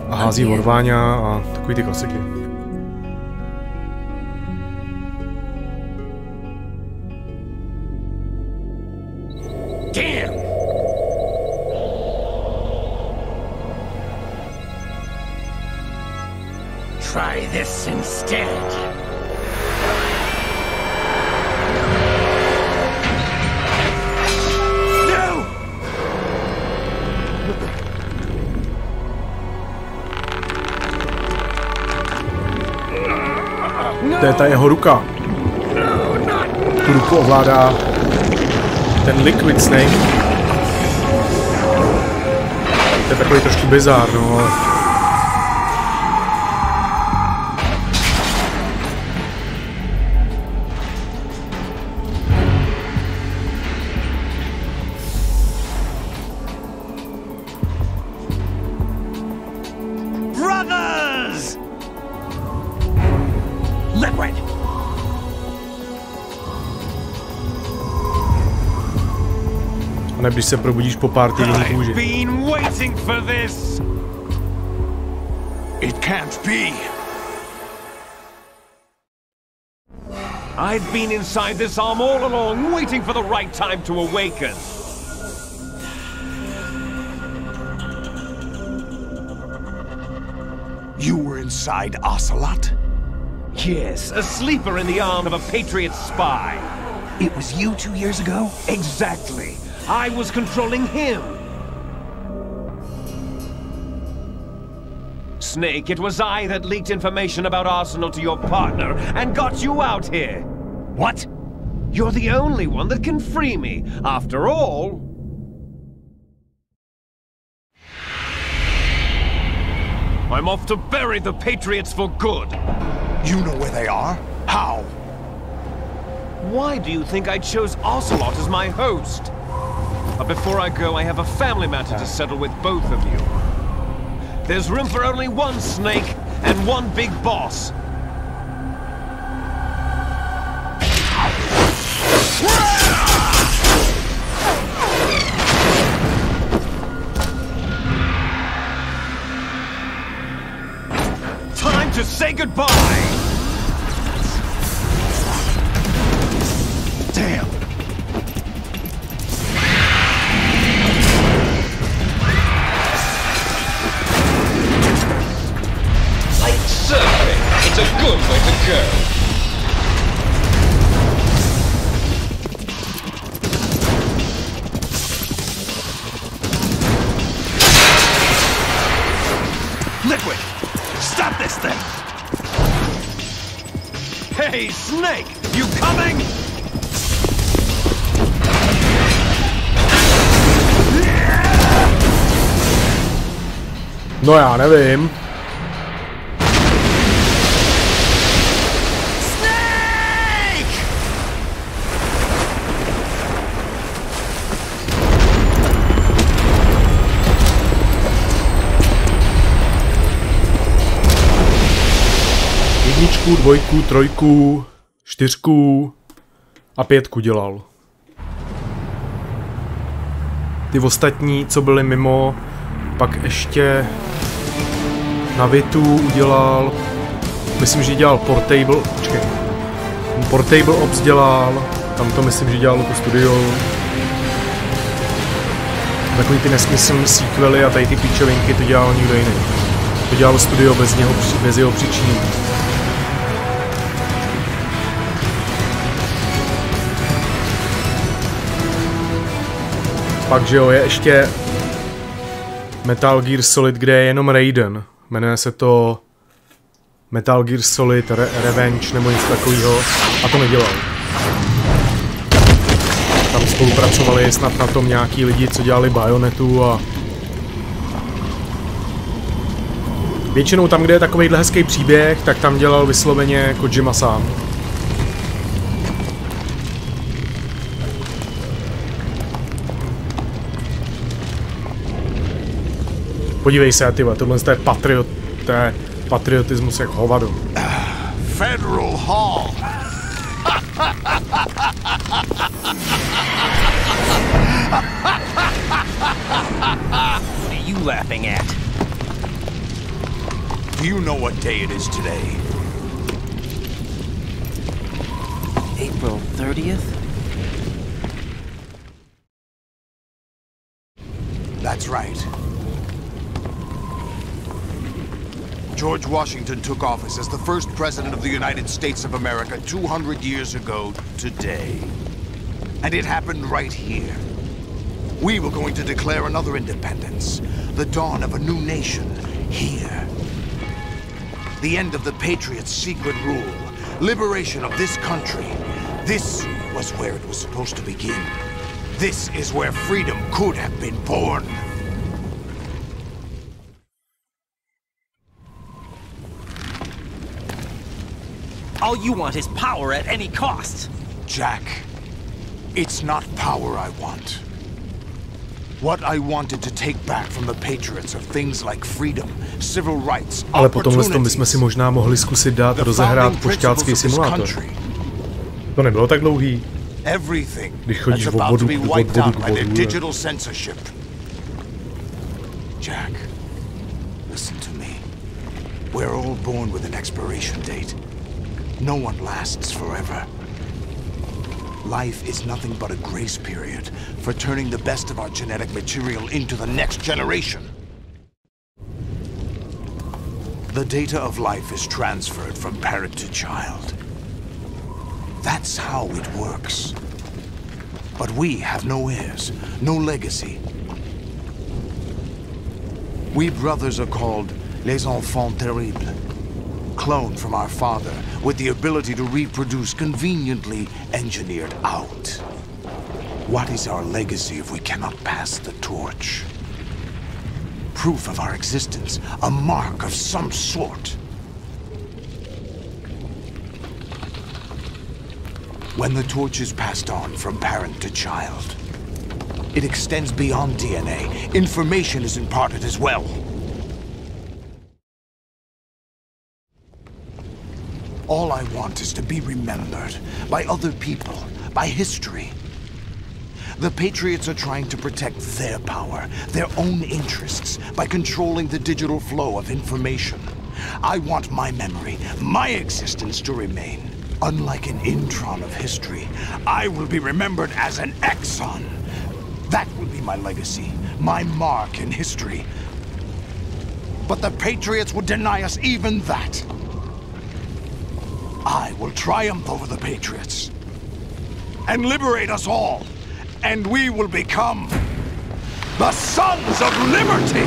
hází odváňa a takový ty klasiky. Damn! Try this instead. To je ta jeho ruka. Tu ruku ovládá ten Liquid Snake. To je takový trošku bizár, no. A když se probudíš po párty jiný kůži. It can't be. I've been inside this arm all along, waiting for the right time to awaken. You were inside Ocelot? Yes, a sleeper in the arm of a Patriot spy. It was you 2 years ago? Exactly. I was controlling him. Snake, it was I that leaked information about Arsenal to your partner and got you out here. What? You're the only one that can free me. After all... I'm off to bury the Patriots for good. You know where they are? How? Why do you think I chose Ocelot as my host? But before I go, I have a family matter to settle with both of you. There's room for only one Snake and one big boss. Time to say goodbye! Damn! Surfing, it's a good way to go. Liquid! Stop this thing! Hey, Snake! You coming? No já nevím. jedničku, 2, 3, 4 a 5 dělal. Ty ostatní, co byly mimo, pak ještě na Vitu udělal, myslím, že dělal Portable, počkej, Portable Ops dělal, tam to myslím, že dělal to studio. Takový ty nesmyslný sequely a tady ty píčovinky to dělal nikdo jiný. To dělalo studio bez jeho přičinění. Pak, že jo, je ještě Metal Gear Solid, kde je jenom Raiden. Jmenuje se to Metal Gear Solid Revenge nebo něco takového. A to nedělal. Tam spolupracovali snad na tom nějaký lidi, co dělali Bayonetu a... Většinou tam, kde je takovejhle hezký příběh, tak tam dělal vysloveně Kojima sám. Podívej se, tyhle, tohle je patriotismus jak hovado. Federal Hall. What are you laughing at? Do you know what day it is today? April 30th? That's right. George Washington took office as the first president of the United States of America 200 years ago today. And it happened right here. We were going to declare another independence, the dawn of a new nation, here. The end of the Patriots' secret rule, liberation of this country. This was where it was supposed to begin. This is where freedom could have been born. All you want is power at any cost. Jack, it's not power I want. What I wanted to take back from the Patriots are things like freedom, civil rights, ale po tomhle tom bychom si možná mohli zkusit dát rozehrát pošťácký simulátor. To nebylo tak dlouhý. Když chodíš od bodu k bodu. Jack, listen to me. We're all born with an expiration date. No one lasts forever. Life is nothing but a grace period for turning the best of our genetic material into the next generation. The data of life is transferred from parent to child. That's how it works. But we have no heirs, no legacy. We brothers are called les enfants terribles. Cloned from our father, with the ability to reproduce conveniently engineered out. What is our legacy if we cannot pass the torch? Proof of our existence, a mark of some sort. When the torch is passed on from parent to child, it extends beyond DNA. Information is imparted as well. All I want is to be remembered by other people, by history. The Patriots are trying to protect their power, their own interests, by controlling the digital flow of information. I want my memory, my existence to remain. Unlike an intron of history, I will be remembered as an exon. That will be my legacy, my mark in history. But the Patriots would deny us even that. I will triumph over the Patriots and liberate us all, and we will become the Sons of Liberty!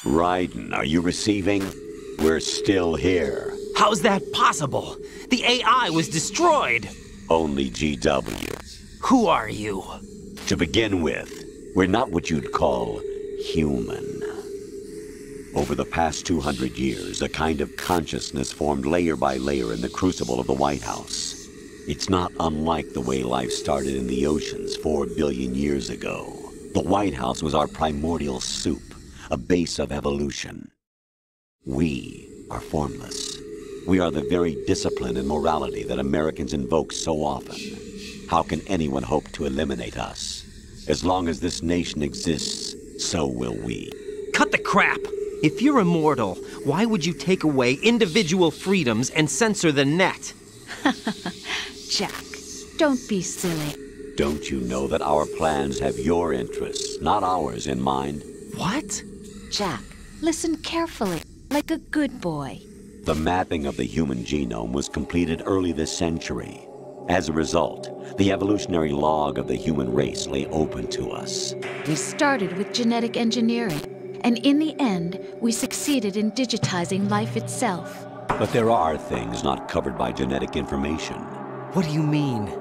Raiden, are you receiving? We're still here. How's that possible? The AI was destroyed. Only GW. Who are you? To begin with, we're not what you'd call human. Over the past 200 years, a kind of consciousness formed layer by layer in the crucible of the White House. It's not unlike the way life started in the oceans 4 billion years ago. The White House was our primordial soup, a base of evolution. We are formless. We are the very discipline and morality that Americans invoke so often. How can anyone hope to eliminate us? As long as this nation exists, so will we. Cut the crap! If you're immortal, why would you take away individual freedoms and censor the net? Jack, don't be silly. Don't you know that our plans have your interests, not ours, in mind? What? Jack, listen carefully, like a good boy. The mapping of the human genome was completed early this century. As a result, the evolutionary log of the human race lay open to us. We started with genetic engineering, and in the end, we succeeded in digitizing life itself. But there are things not covered by genetic information. What do you mean?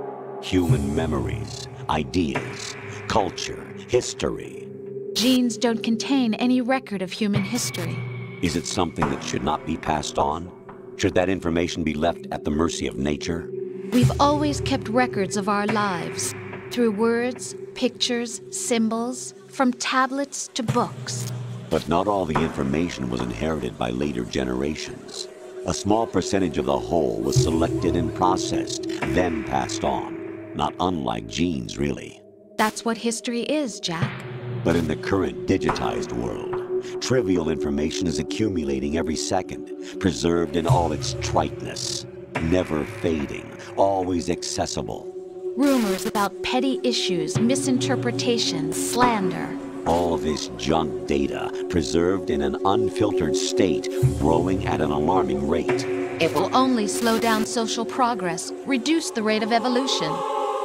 Human memories, ideas, culture, history. Genes don't contain any record of human history. Is it something that should not be passed on? Should that information be left at the mercy of nature? We've always kept records of our lives, through words, pictures, symbols, from tablets to books. But not all the information was inherited by later generations. A small percentage of the whole was selected and processed, then passed on. Not unlike genes, really. That's what history is, Jack. But in the current digitized world, trivial information is accumulating every second, preserved in all its triteness, never fading, always accessible. Rumors about petty issues, misinterpretations, slander. All this junk data, preserved in an unfiltered state, growing at an alarming rate. It will only slow down social progress, reduce the rate of evolution.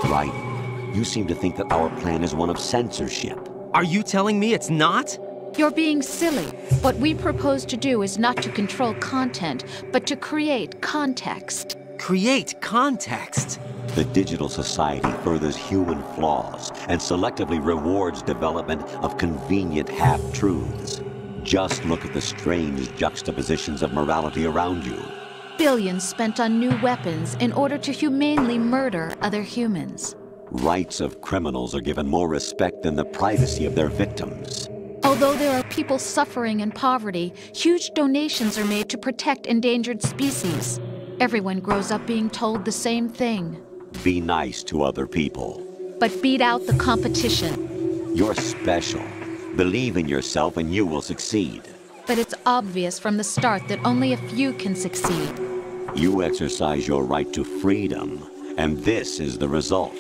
Right. You seem to think that our plan is one of censorship. Are you telling me it's not? You're being silly. What we propose to do is not to control content, but to create context. Create context? The digital society furthers human flaws and selectively rewards development of convenient half-truths. Just look at the strange juxtapositions of morality around you. Billions spent on new weapons in order to humanely murder other humans. Rights of criminals are given more respect than the privacy of their victims. Although there are people suffering in poverty, huge donations are made to protect endangered species. Everyone grows up being told the same thing. Be nice to other people. But beat out the competition. You're special. Believe in yourself and you will succeed. But it's obvious from the start that only a few can succeed. You exercise your right to freedom, and this is the result.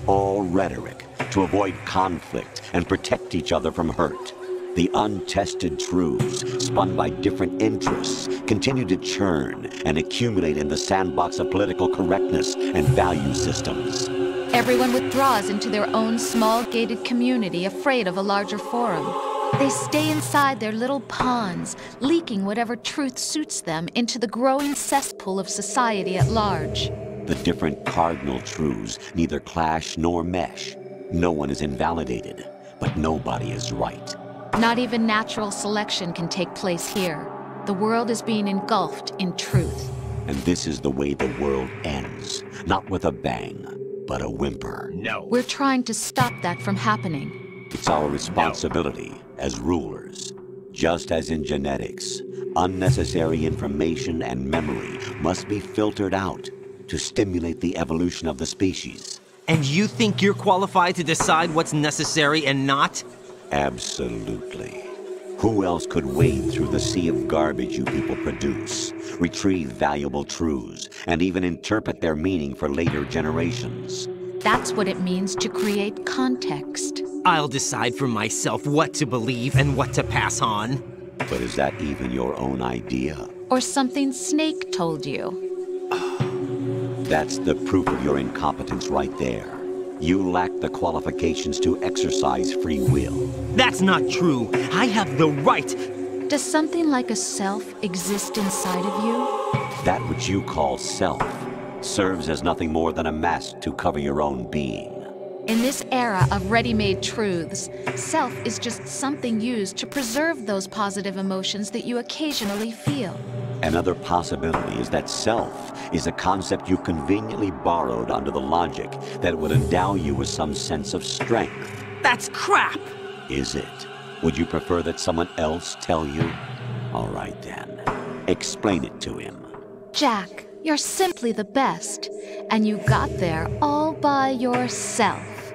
All rhetoric to avoid conflict and protect each other from hurt. The untested truths, spun by different interests, continue to churn and accumulate in the sandbox of political correctness and value systems. Everyone withdraws into their own small gated community, afraid of a larger forum. They stay inside their little ponds, leaking whatever truth suits them into the growing cesspool of society at large. The different cardinal truths neither clash nor mesh. No one is invalidated, but nobody is right. Not even natural selection can take place here. The world is being engulfed in truth. And this is the way the world ends. Not with a bang, but a whimper. No. We're trying to stop that from happening. It's our responsibility as rulers. Just as in genetics, unnecessary information and memory must be filtered out to stimulate the evolution of the species. And you think you're qualified to decide what's necessary and not? Absolutely. Who else could wade through the sea of garbage you people produce, retrieve valuable truths, and even interpret their meaning for later generations? That's what it means to create context. I'll decide for myself what to believe and what to pass on. But is that even your own idea? Or something Snake told you? That's the proof of your incompetence right there. You lack the qualifications to exercise free will. That's not true. I have the right. Does something like a self exist inside of you? That which you call self serves as nothing more than a mask to cover your own being. In this era of ready-made truths, self is just something used to preserve those positive emotions that you occasionally feel. Another possibility is that self is a concept you conveniently borrowed under the logic that would endow you with some sense of strength. That's crap! Is it? Would you prefer that someone else tell you? All right then. Explain it to him. Jack, you're simply the best, and you got there all by yourself.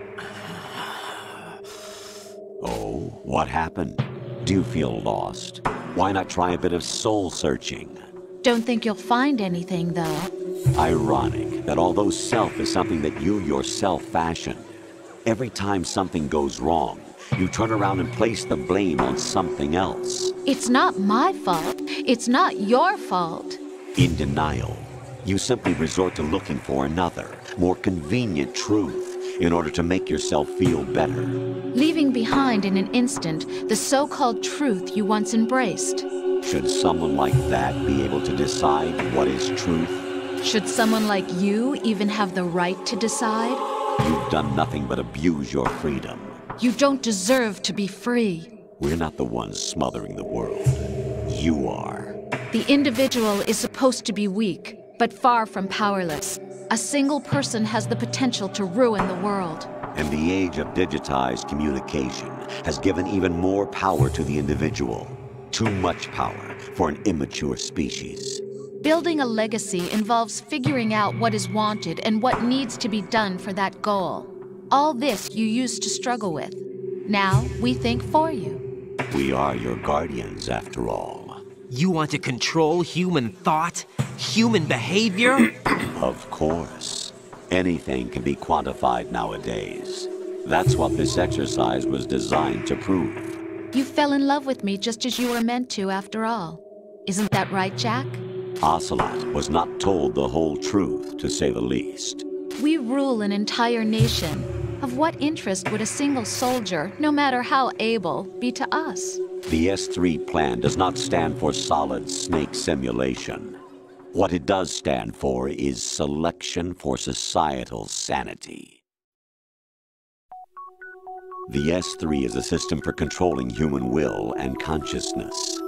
Oh, what happened? Do you feel lost? Why not try a bit of soul-searching? Don't think you'll find anything, though. Ironic that although self is something that you yourself fashion, every time something goes wrong, you turn around and place the blame on something else. It's not my fault. It's not your fault. In denial, you simply resort to looking for another, more convenient truth in order to make yourself feel better. Leaving behind in an instant the so-called truth you once embraced. Should someone like that be able to decide what is truth? Should someone like you even have the right to decide? You've done nothing but abuse your freedom. You don't deserve to be free. We're not the ones smothering the world. You are. The individual is supposed to be weak, but far from powerless. A single person has the potential to ruin the world. And the age of digitized communication has given even more power to the individual. Too much power for an immature species. Building a legacy involves figuring out what is wanted and what needs to be done for that goal. All this you used to struggle with. Now we think for you. We are your guardians, after all. You want to control human thought? Human behavior? Of course. Anything can be quantified nowadays. That's what this exercise was designed to prove. You fell in love with me just as you were meant to, after all. Isn't that right, Jack? Ocelot was not told the whole truth, to say the least. We rule an entire nation. Of what interest would a single soldier, no matter how able, be to us? The S3 plan does not stand for solid snake simulation. What it does stand for is selection for societal sanity. The S3 is a system for controlling human will and consciousness.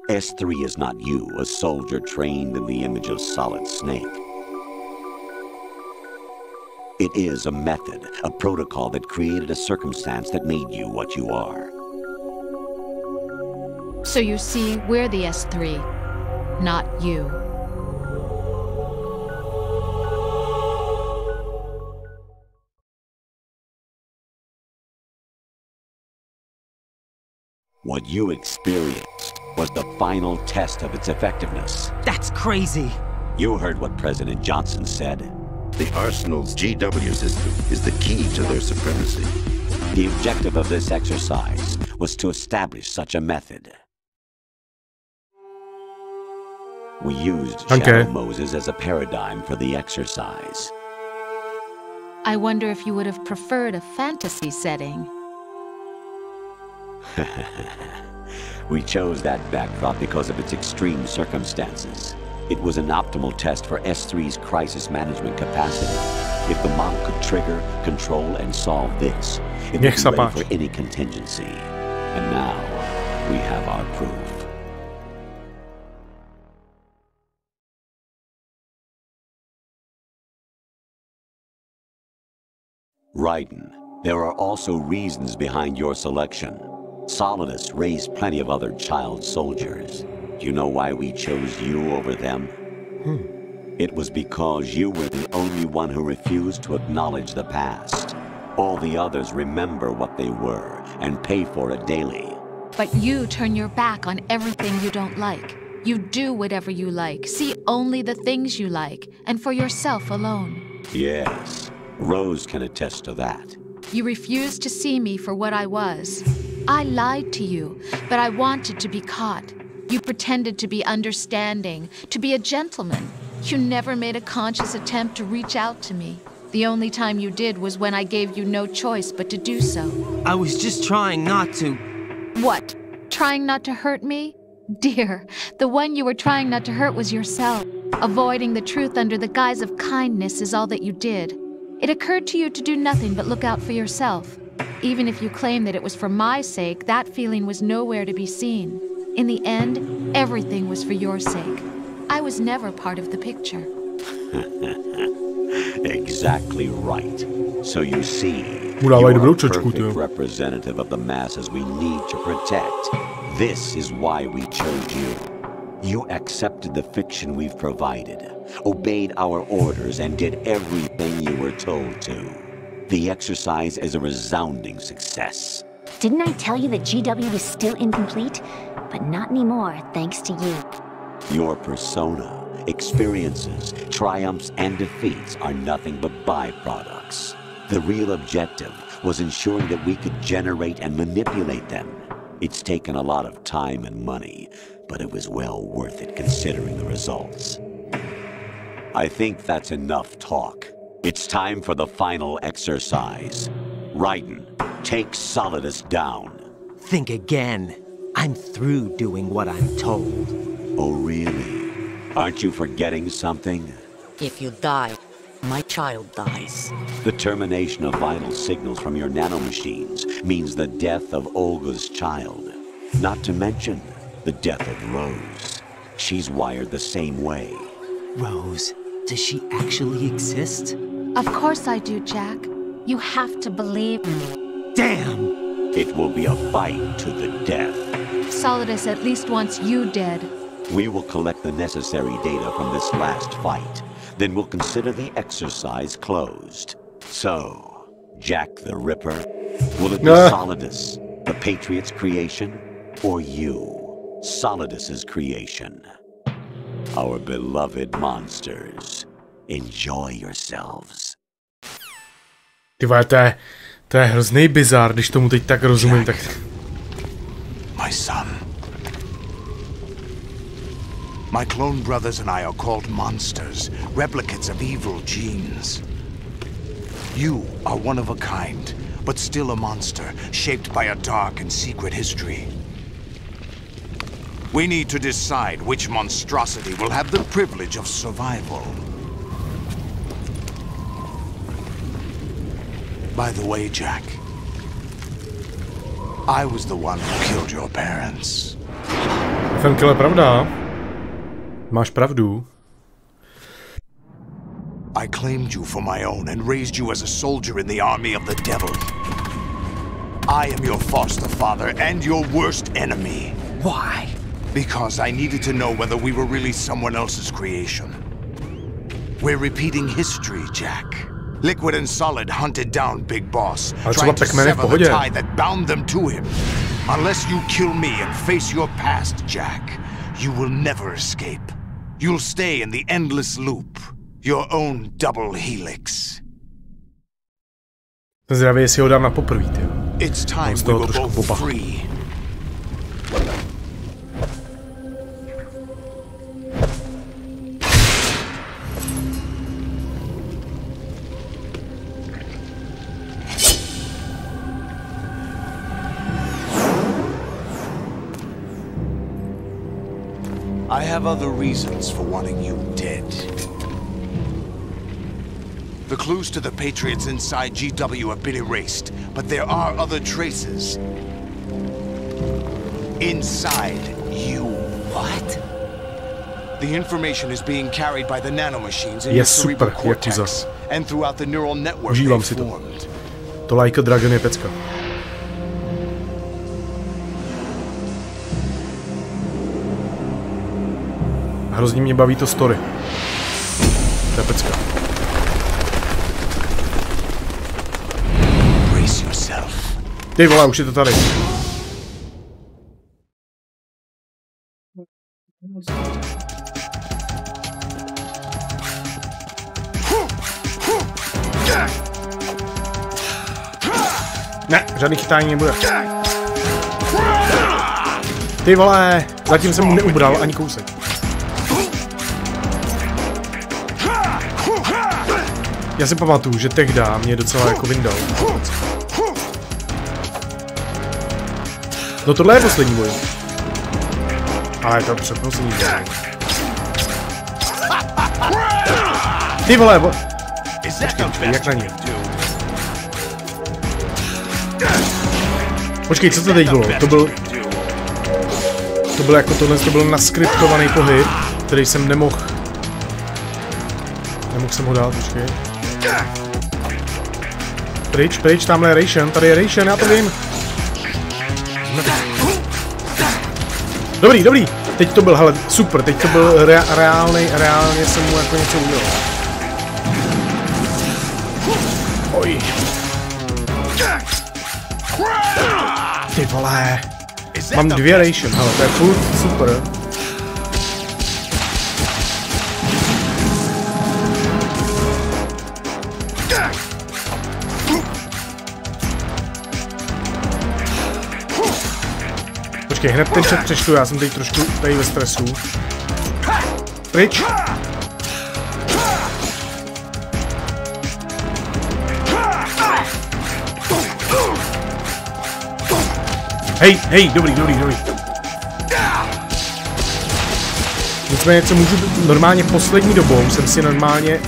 S3 is not you, a soldier trained in the image of Solid Snake. It is a method, a protocol that created a circumstance that made you what you are. So you see, we're the S3, not you. What you experienced was the final test of its effectiveness. That's crazy. You heard what President Johnson said. The Arsenal's GW system is the key to their supremacy. The objective of this exercise was to establish such a method. We used Shadow Moses as a paradigm for the exercise. I wonder if you would have preferred a fantasy setting. We chose that backdrop because of its extreme circumstances. It was an optimal test for S3's crisis management capacity. If the model could trigger, control, and solve this, it would be ready for any contingency. And now, we have our proof. Raiden, there are also reasons behind your selection. Solidus raised plenty of other child soldiers. Do you know why we chose you over them? It was because you were the only one who refused to acknowledge the past. All the others remember what they were and pay for it daily. But you turn your back on everything you don't like. You do whatever you like, see only the things you like, and for yourself alone. Yes, Rose can attest to that. You refused to see me for what I was. I lied to you, but I wanted to be caught. You pretended to be understanding, to be a gentleman. You never made a conscious attempt to reach out to me. The only time you did was when I gave you no choice but to do so. I was just trying not to... What? Trying not to hurt me? Dear, the one you were trying not to hurt was yourself. Avoiding the truth under the guise of kindness is all that you did. It occurred to you to do nothing but look out for yourself. Even if you claim that it was for my sake, that feeling was nowhere to be seen. In the end, everything was for your sake. I was never part of the picture. Exactly right. So you see, you're a perfect representative of the masses we need to protect. This is why we chose you. You accepted the fiction we've provided, obeyed our orders, and did everything you were told to. The exercise is a resounding success. Didn't I tell you that GW is still incomplete? But not anymore, thanks to you. Your persona, experiences, triumphs, and defeats are nothing but byproducts. The real objective was ensuring that we could generate and manipulate them. It's taken a lot of time and money, but it was well worth it considering the results. I think that's enough talk. It's time for the final exercise. Raiden, take Solidus down. Think again. I'm through doing what I'm told. Oh, really? Aren't you forgetting something? If you die, my child dies. The termination of vital signals from your nanomachines means the death of Olga's child. Not to mention the death of Rose. She's wired the same way. Rose? Does she actually exist? Of course I do, Jack. You have to believe me. Damn! It will be a fight to the death. Solidus at least wants you dead. We will collect the necessary data from this last fight. Then we'll consider the exercise closed. So, Jack the Ripper, will it be Solidus, the Patriot's creation, or you, Solidus's creation? Our beloved monsters, enjoy yourselves. Ty vole, to je hrozný bizár, když tomu teď tak rozumím, tak... My son. My clone brothers and I are called monsters, replicates of evil genes. You are one of a kind, but still a monster, shaped by a dark and secret history. We need to decide which monstrosity will have the privilege of survival. By the way, Jack, I was the one who killed your parents. Femkele, pravda? Máš pravdu. I claimed you for my own and raised you as a soldier in the army of the devil. I am your foster father and your worst enemy. Why? Because I needed to know whether we were really someone else's creation. We're repeating history, Jack. Liquid and Solid hunted down Big Boss, trying to sever the tie that bound them to him. Unless you kill me and face your past, Jack, you will never escape. You'll stay in the endless loop, your own double helix. Zdravě, jestli ho dám na poprvé, ty. It's time we were both free. I have other reasons for wanting you dead. The clues to the Patriots inside GW have been erased, but there are other traces. Inside you. What? The information is being carried by the nanomachines in your cerebral cortex and throughout the neural network they formed. To Like Dragon je pecka. Hrozně mě baví to story. To je pecka. Ty vole, už je to tady. Ne, žádný chytání nebude. Ty vole, zatím jsem mu neubral ani kousek. Já si pamatuju, že tehdy mě docela jako vyndal. No tohle je poslední boj. Ale je to předposlední boj. Ty vole, počkej, jak na ní? Počkej, co to teď bylo? To byl jako tohle, to byl naskriptovaný pohyb, který jsem nemohl jsem ho dát, počkej. Pryč, tamhle je Ration, tady je Ration, já to vím. Dobrý, teď to byl, hele, super, teď to byl reálně jsem mu jako něco udělal. Oj. Ty vole. Mám 2 Ration, hele, to je furt super. Počkej, hned ten chat přečtu, já jsem teď trošku tady ve stresu. Pryč. Hej, dobrý. Nicméně, co můžu normálně poslední dobou, jsem si normálně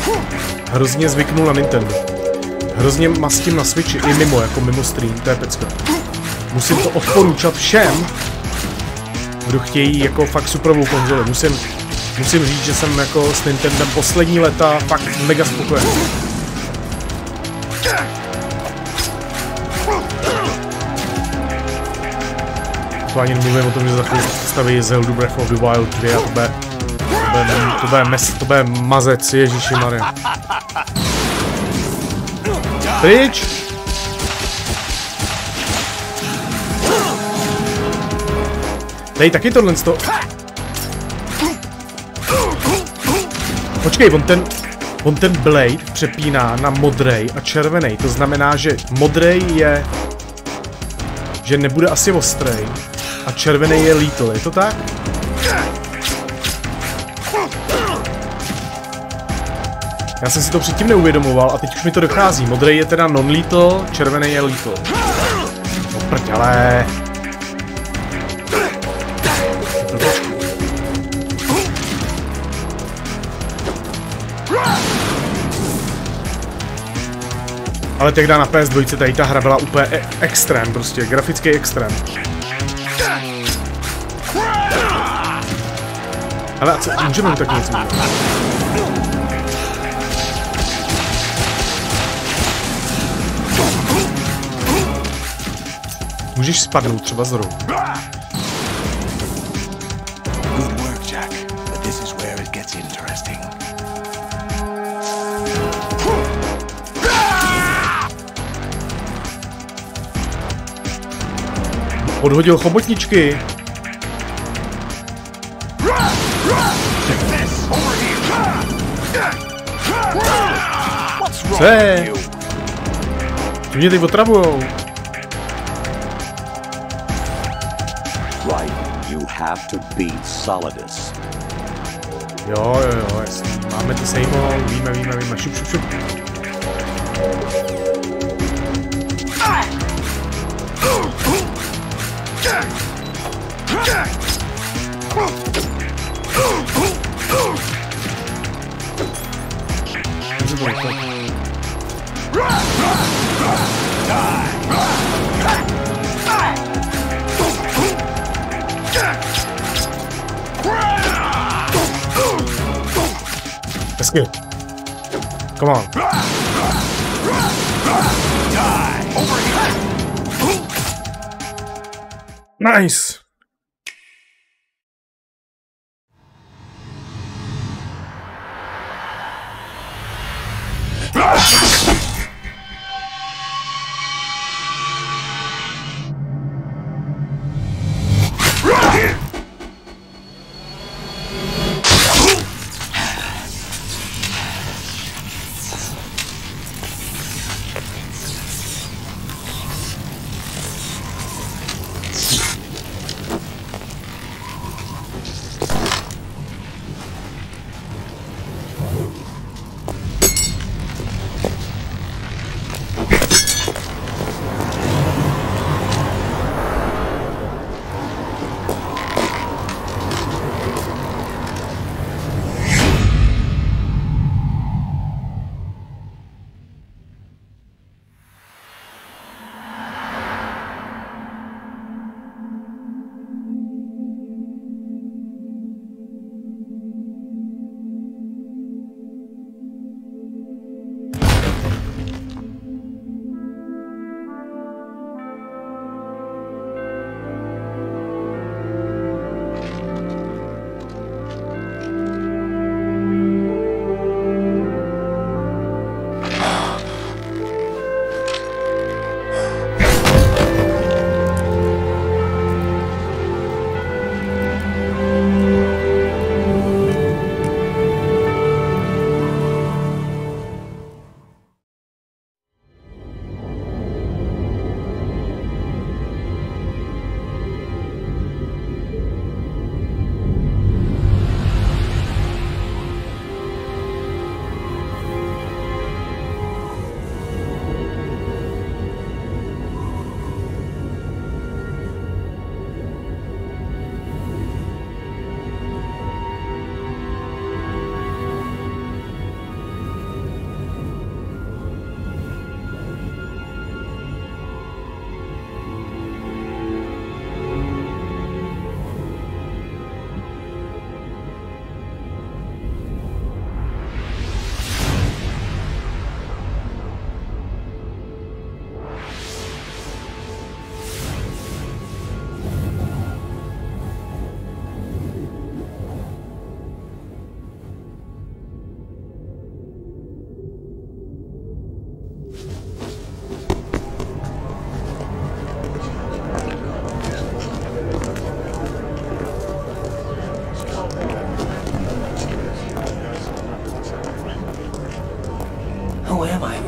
hrozně zvyknul na Nintendo. Hrozně mastím na Switchi, i mimo stream, to je pecka. Musím to odporučat všem, kdo chtějí jako fakt superovou konzoli. Musím říct, že jsem jako s Nintendem poslední leta fakt mega spokojený. To ani nemluvím o tom, že za chvíli staví Zelda Breath of the Wild 2 a to bude mazec, ježišimarja. Pryč! Tady taky tohle sto... Počkej, on ten blade přepíná na modrej a červený. To znamená, že modrej je... že nebude asi ostrej. A červený je lethal, je to tak? Já jsem si to předtím neuvědomoval a teď už mi to dochází. Modrej je teda non-lethal, červený je lethal. No prďale. Ale tehdy na PS2 tady ta hra byla úplně extrém, prostě grafický extrém. Ale a co, můžeme mu taky něco udělat? Můžeš spadnout třeba z rohu. Odhodil chobotničky. Co je? Ty mě teď otravujou. Jo, jasný. Máme ty sejmo, víme. Šup. Hezky. Come on. Nice.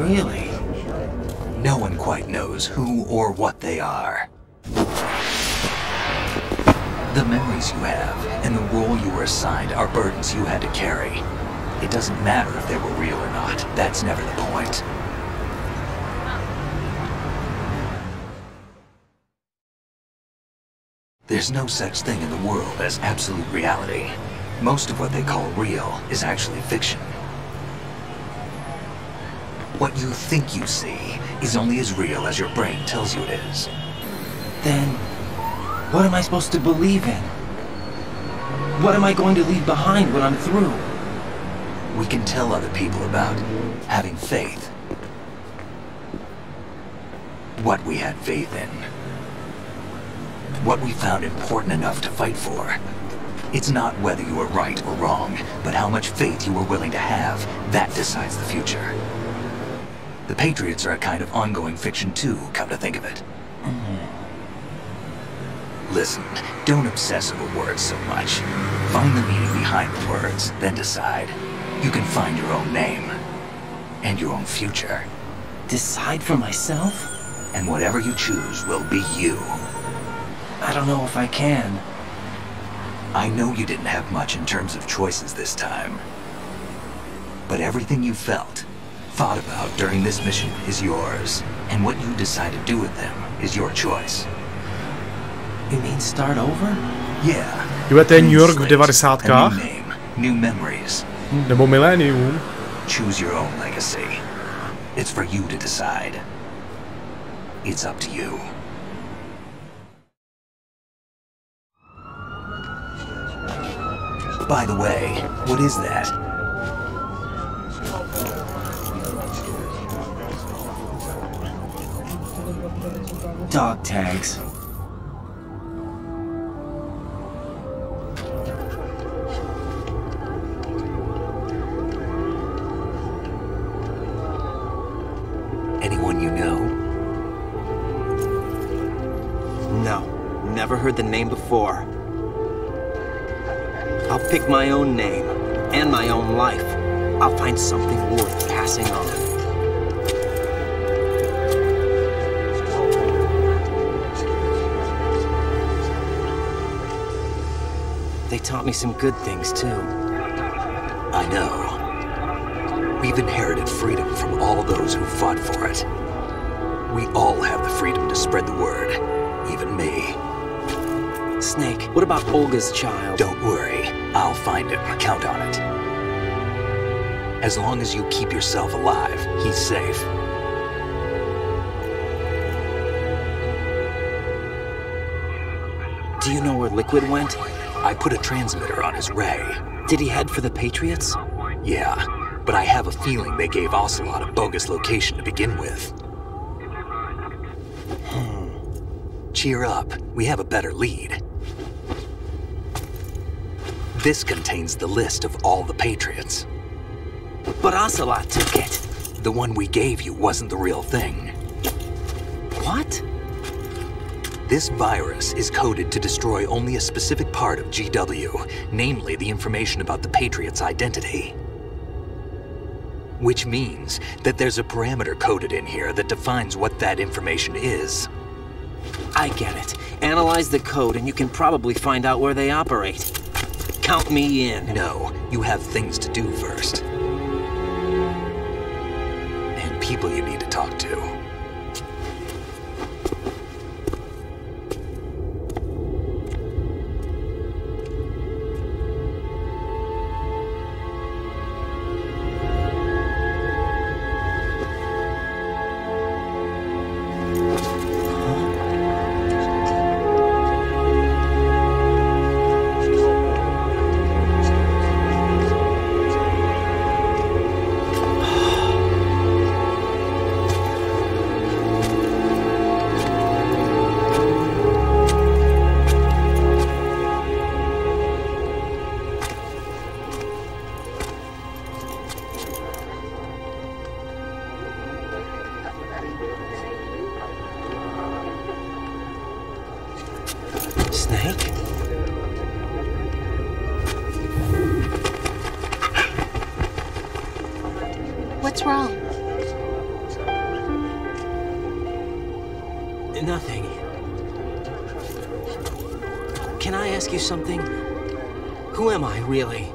Really? No one quite knows who or what they are. The memories you have and the role you were assigned are burdens you had to carry. It doesn't matter if they were real or not. That's never the point. There's no such thing in the world as absolute reality. Most of what they call real is actually fiction. What you think you see is only as real as your brain tells you it is. Then, what am I supposed to believe in? What am I going to leave behind when I'm through? We can tell other people about having faith. What we had faith in. What we found important enough to fight for. It's not whether you were right or wrong, but how much faith you were willing to have. That decides the future. The Patriots are a kind of ongoing fiction too, come to think of it. Listen, don't obsess over words so much. Find the meaning behind the words, then decide. You can find your own name. And your own future. Decide for myself? And whatever you choose will be you. I don't know if I can. I know you didn't have much in terms of choices this time. But everything you felt, thought about during this mission is yours. And what you decide to do with them is your choice. You mean start over? Yeah. Jo, to je New York v 90kách? New memories. Nebo milénium. Choose your own legacy. It's for you to decide. It's up to you. By the way, what is that? Dog tags. Anyone you know? No, never heard the name before. I'll pick my own name, and my own life. I'll find something worth passing on. They taught me some good things, too. I know. We've inherited freedom from all those who fought for it. We all have the freedom to spread the word, even me. Snake, what about Olga's child? Don't worry. I'll find him. Count on it. As long as you keep yourself alive, he's safe. Do you know where Liquid went? I put a transmitter on his ray. Did he head for the Patriots? Yeah, but I have a feeling they gave Ocelot a bogus location to begin with. Cheer up. We have a better lead. This contains the list of all the Patriots. But Ocelot took it. The one we gave you wasn't the real thing. What? This virus is coded to destroy only a specific part of GW, namely the information about the Patriots' identity. Which means that there's a parameter coded in here that defines what that information is. I get it. Analyze the code and you can probably find out where they operate. Count me in. No, you have things to do first. And people you need to talk to. Snake? What's wrong? Can I ask you something? Who am I, really?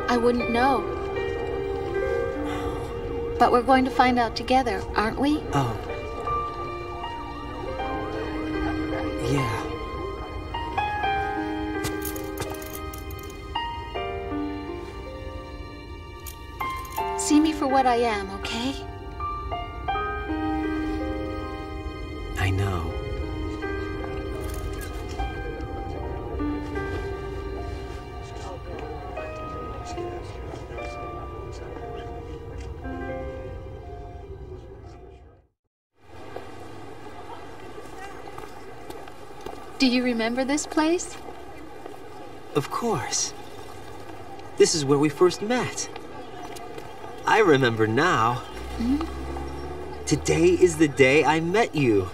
I wouldn't know. But we're going to find out together, aren't we? Oh. Yeah. See me for what I am, okay? I know. Do you remember this place? Of course. This is where we first met. I remember now. Hmm? Today is the day I met you.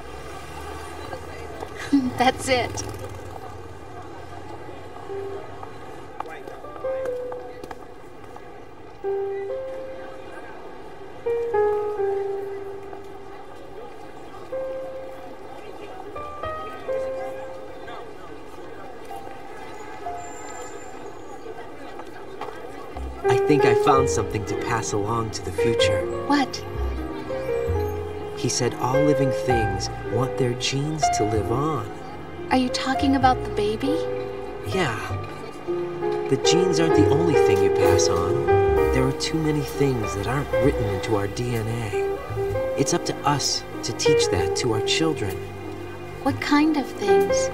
That's it. I think I found something to pass along to the future. What? He said all living things want their genes to live on. Are you talking about the baby? Yeah. The genes aren't the only thing you pass on. There are too many things that aren't written into our DNA. It's up to us to teach that to our children. What kind of things?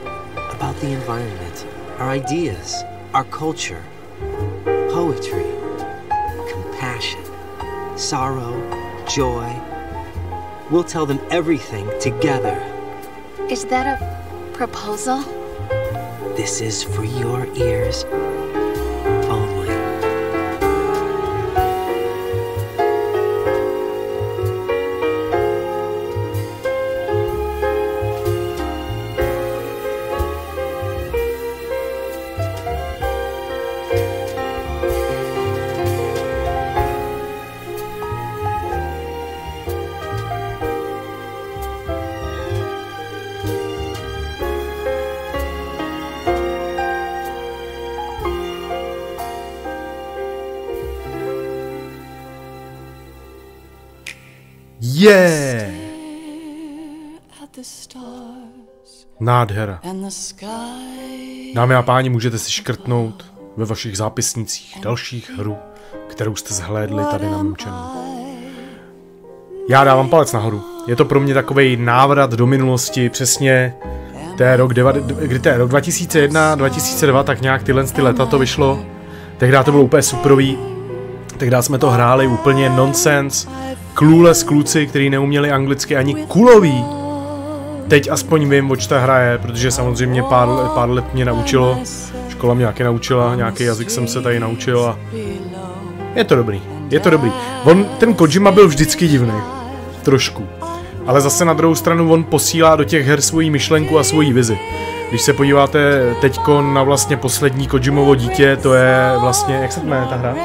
About the environment, our ideas, our culture, poetry, compassion, sorrow, joy. We'll tell them everything together. Is that a proposal? This is for your ears only. Yeah! Nádhera. Dámy a páni, můžete si škrtnout ve vašich zápisnicích dalších hru, kterou jste zhlédli tady na mém channelu. Já dávám palec nahoru. Je to pro mě takovej návrat do minulosti, přesně to je rok 2001, 2002, tak nějak tyhle leta to vyšlo. Tehdy to bylo úplně superový. Tehdy jsme to hráli úplně nonsense. Clueless kluci, kteří neuměli anglicky ani kulový. Teď aspoň vím, oč ta hra je, protože samozřejmě pár let mě naučilo. Škola mě taky naučila, nějaký jazyk jsem se tady naučil a je to dobrý, je to dobrý. Ten Kojima byl vždycky divný, trošku. Ale zase na druhou stranu on posílá do těch her svoji myšlenku a svoji vizi. Když se podíváte teďko na vlastně poslední Kojimovo dítě, to je vlastně, jak se jmenuje ta hra?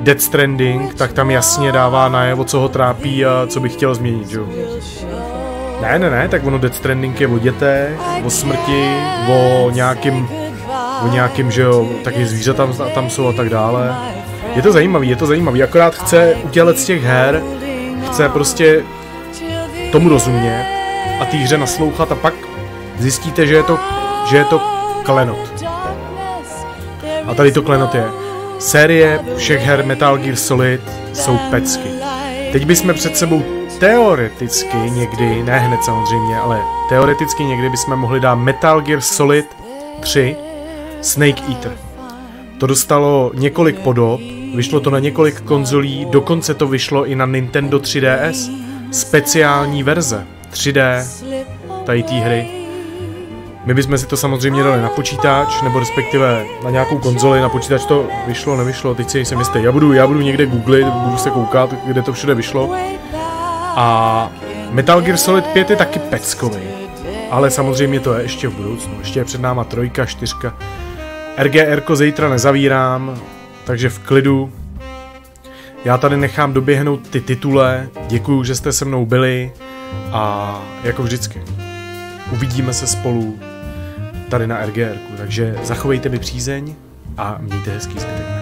Death Stranding, tak tam jasně dává najevo, co ho trápí a co by chtěl změnit, jo? Ne, tak ono Death Stranding je o dětech, o smrti, o nějakým, že jo, taky zvířata tam jsou a tak dále. Je to zajímavý, akorát chce udělat z těch her, chce prostě tomu rozumět a té hře naslouchat a pak zjistíte, že je to klenot. A tady to klenot je. Série všech her Metal Gear Solid jsou pecky. Teď bychom před sebou teoreticky někdy, ne hned samozřejmě, ale teoreticky někdy bychom mohli dát Metal Gear Solid 3 Snake Eater. To dostalo několik podob, vyšlo to na několik konzolí, dokonce to vyšlo i na Nintendo 3DS. Speciální verze 3D tady té hry. My bychom si to samozřejmě dali na počítač, nebo respektive na nějakou konzoli, na počítač to vyšlo, nevyšlo, teď si nejsem jistý. Já budu někde googlit, budu se koukat, kde to všude vyšlo. A Metal Gear Solid 5 je taky peckový, ale samozřejmě to je ještě v budoucnu, ještě je před náma 3, 4. RGR-ko zítra nezavírám, takže v klidu. Já tady nechám doběhnout ty titule, děkuju, že jste se mnou byli a jako vždycky uvidíme se spolu tady na RGR-ku. Takže zachovejte mi přízeň a mějte hezký zbytek.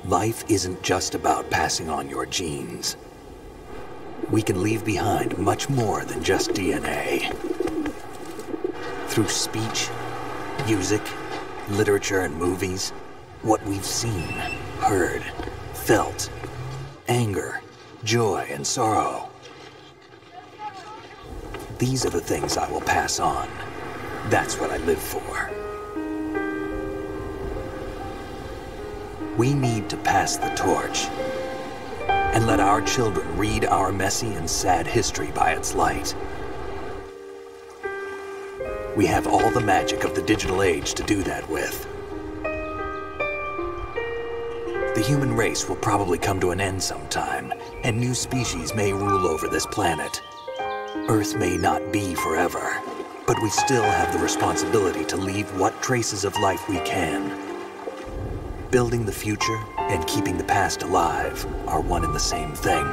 Life isn't just about passing on your genes. We can leave behind much more than just DNA. Through speech, music, literature, and movies, what we've seen, heard, felt, anger, joy, and sorrow. These are the things I will pass on. That's what I live for. We need to pass the torch and let our children read our messy and sad history by its light. We have all the magic of the digital age to do that with. The human race will probably come to an end sometime, and new species may rule over this planet. Earth may not be forever, but we still have the responsibility to leave what traces of life we can. Building the future and keeping the past alive are one and the same thing.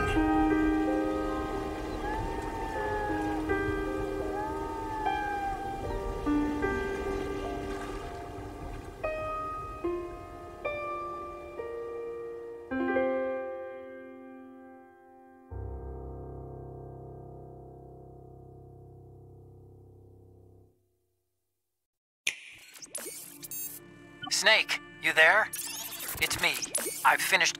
Snake, you there? It's me. I've finished